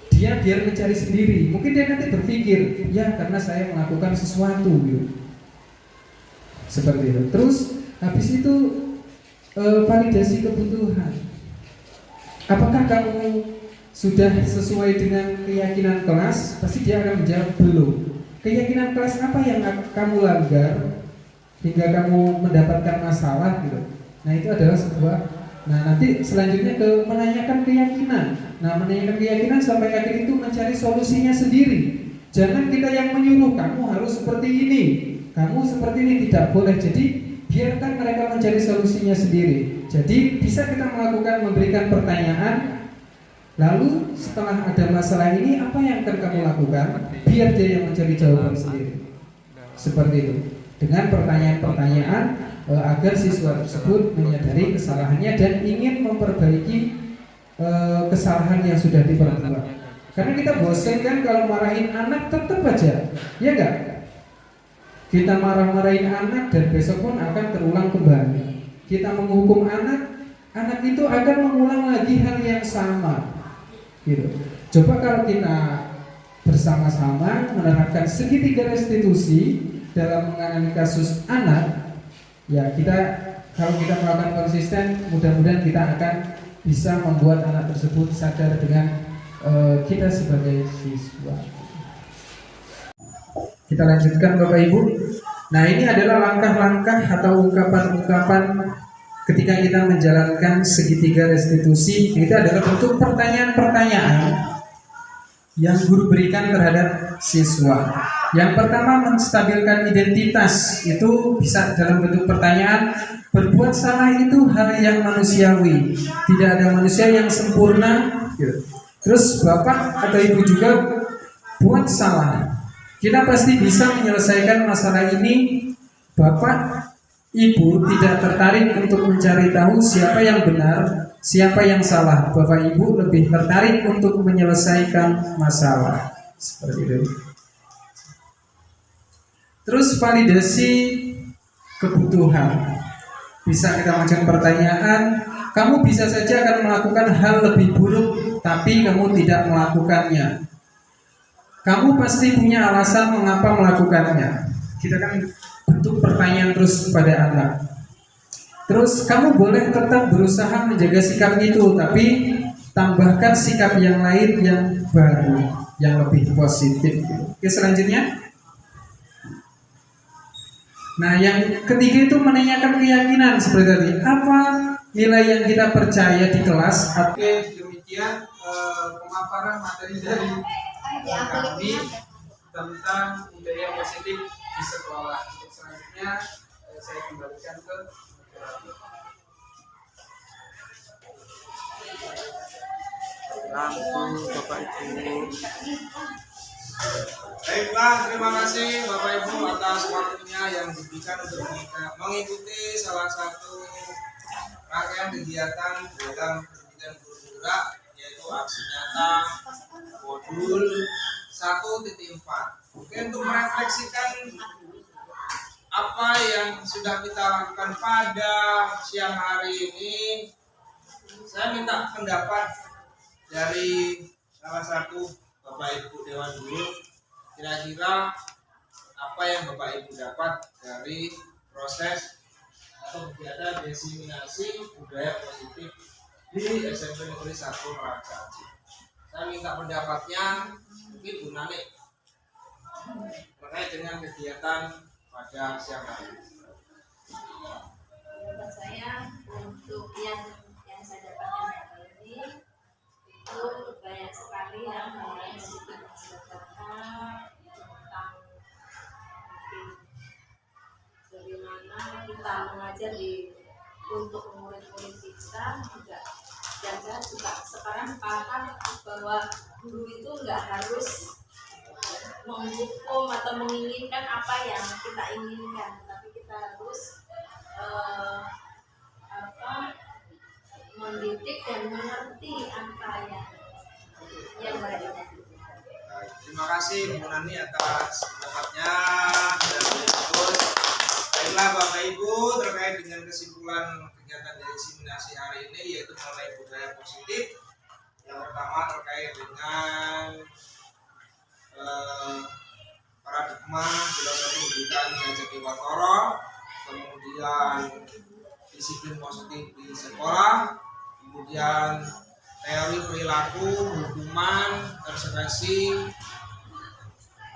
Dia biar mencari sendiri. Mungkin dia nanti berpikir, ya karena saya melakukan sesuatu gitu. Seperti itu. Terus habis itu validasi kebutuhan. Apakah kamu sudah sesuai dengan keyakinan kelas? Pasti dia akan menjawab belum. Keyakinan kelas apa yang kamu langgar hingga kamu mendapatkan masalah gitu. Nah itu adalah sebuah. Nah nanti selanjutnya ke menanyakan keyakinan. Nah menanyakan keyakinan sampai akhir itu mencari solusinya sendiri. Jangan kita yang menyuruh kamu harus seperti ini, kamu seperti ini, tidak boleh. Jadi biarkan mereka mencari solusinya sendiri. Jadi bisa kita memberikan pertanyaan, lalu setelah ada masalah ini apa yang akan kamu lakukan? Biar dia yang mencari jawaban sendiri. Seperti itu. Dengan pertanyaan-pertanyaan agar siswa tersebut menyadari kesalahannya dan ingin memperbaiki kesalahan yang sudah diperbuat. Karena kita bosan kan kalau marahin anak tetap aja, ya enggak? Kita marah-marahin anak dan besok pun akan terulang kembali. Kita menghukum anak itu akan mengulang lagi hal yang sama. Gitu. Coba kalau kita bersama-sama menerapkan segitiga restitusi dalam menangani kasus anak, ya kalau kita melakukan konsisten, mudah-mudahan kita akan bisa membuat anak tersebut sadar dengan kita sebagai siswa. Kita lanjutkan Bapak Ibu. Nah ini adalah langkah-langkah atau ungkapan-ungkapan ketika kita menjalankan segitiga restitusi. Itu adalah bentuk pertanyaan-pertanyaan yang guru berikan terhadap siswa. Yang pertama menstabilkan identitas. Itu bisa dalam bentuk pertanyaan. Berbuat salah itu hal yang manusiawi. Tidak ada manusia yang sempurna. Terus Bapak atau Ibu juga buat salah. Kita pasti bisa menyelesaikan masalah ini. Bapak, Ibu tidak tertarik untuk mencari tahu siapa yang benar, siapa yang salah. Bapak Ibu lebih tertarik untuk menyelesaikan masalah. Seperti itu. Terus validasi kebutuhan. Bisa kita mengajukan pertanyaan, kamu bisa saja akan melakukan hal lebih buruk, tapi kamu tidak melakukannya. Kamu pasti punya alasan mengapa melakukannya. Kita kan bentuk pertanyaan terus kepada anak. Terus kamu boleh tetap berusaha menjaga sikap itu, tapi tambahkan sikap yang lain yang baru, yang lebih positif. Oke, selanjutnya. Nah, yang ketiga itu menanyakan keyakinan seperti tadi. Apa nilai yang kita percaya di kelas? Oke, demikian pemaparan materi dari kami tentang budaya positif di sekolah. Untuk selanjutnya saya kembalikan ke langsung Bapak Ibu. Baiklah, terima kasih Bapak Ibu atas waktunya yang diberikan untuk mengikuti salah satu rangkaian kegiatan dalam pendidikan guru gerak, yaitu aksi nyata modul 1.4. Oke, untuk merefleksikan apa yang sudah kita lakukan pada siang hari ini, saya minta pendapat dari salah satu Bapak Ibu Dewan Guru. Kira-kira apa yang Bapak Ibu dapat dari proses atau kegiatan diseminasi budaya positif di SMP Negeri 1 Racaji. Saya minta pendapatnya mungkin Bu Nani terkait dengan kegiatan pada siang hari. Menurut saya besar juga jaga juga sekarang paham bahwa guru itu nggak harus menghukum atau menginginkan apa yang kita inginkan, tapi kita harus mendidik dan mengerti apa yang baik. Terima kasih Bu Nani atas pendapatnya dan terus. Baiklah Bapak Ibu, terkait dengan kesimpulan kegiatan dari simulasi hari ini yaitu mengenai budaya positif. Yang pertama terkait dengan paradigma filosofi pendidikan Ki Watoro, kemudian disiplin positif di sekolah, kemudian teori perilaku, hukuman, konsekuensi,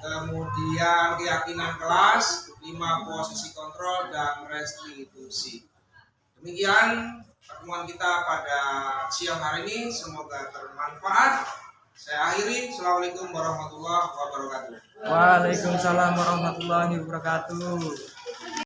kemudian keyakinan kelas, 5 posisi kontrol, dan restitusi. Demikian pertemuan kita pada siang hari ini, semoga bermanfaat. Saya akhiri, Assalamualaikum warahmatullahi wabarakatuh. Waalaikumsalam warahmatullahi wabarakatuh.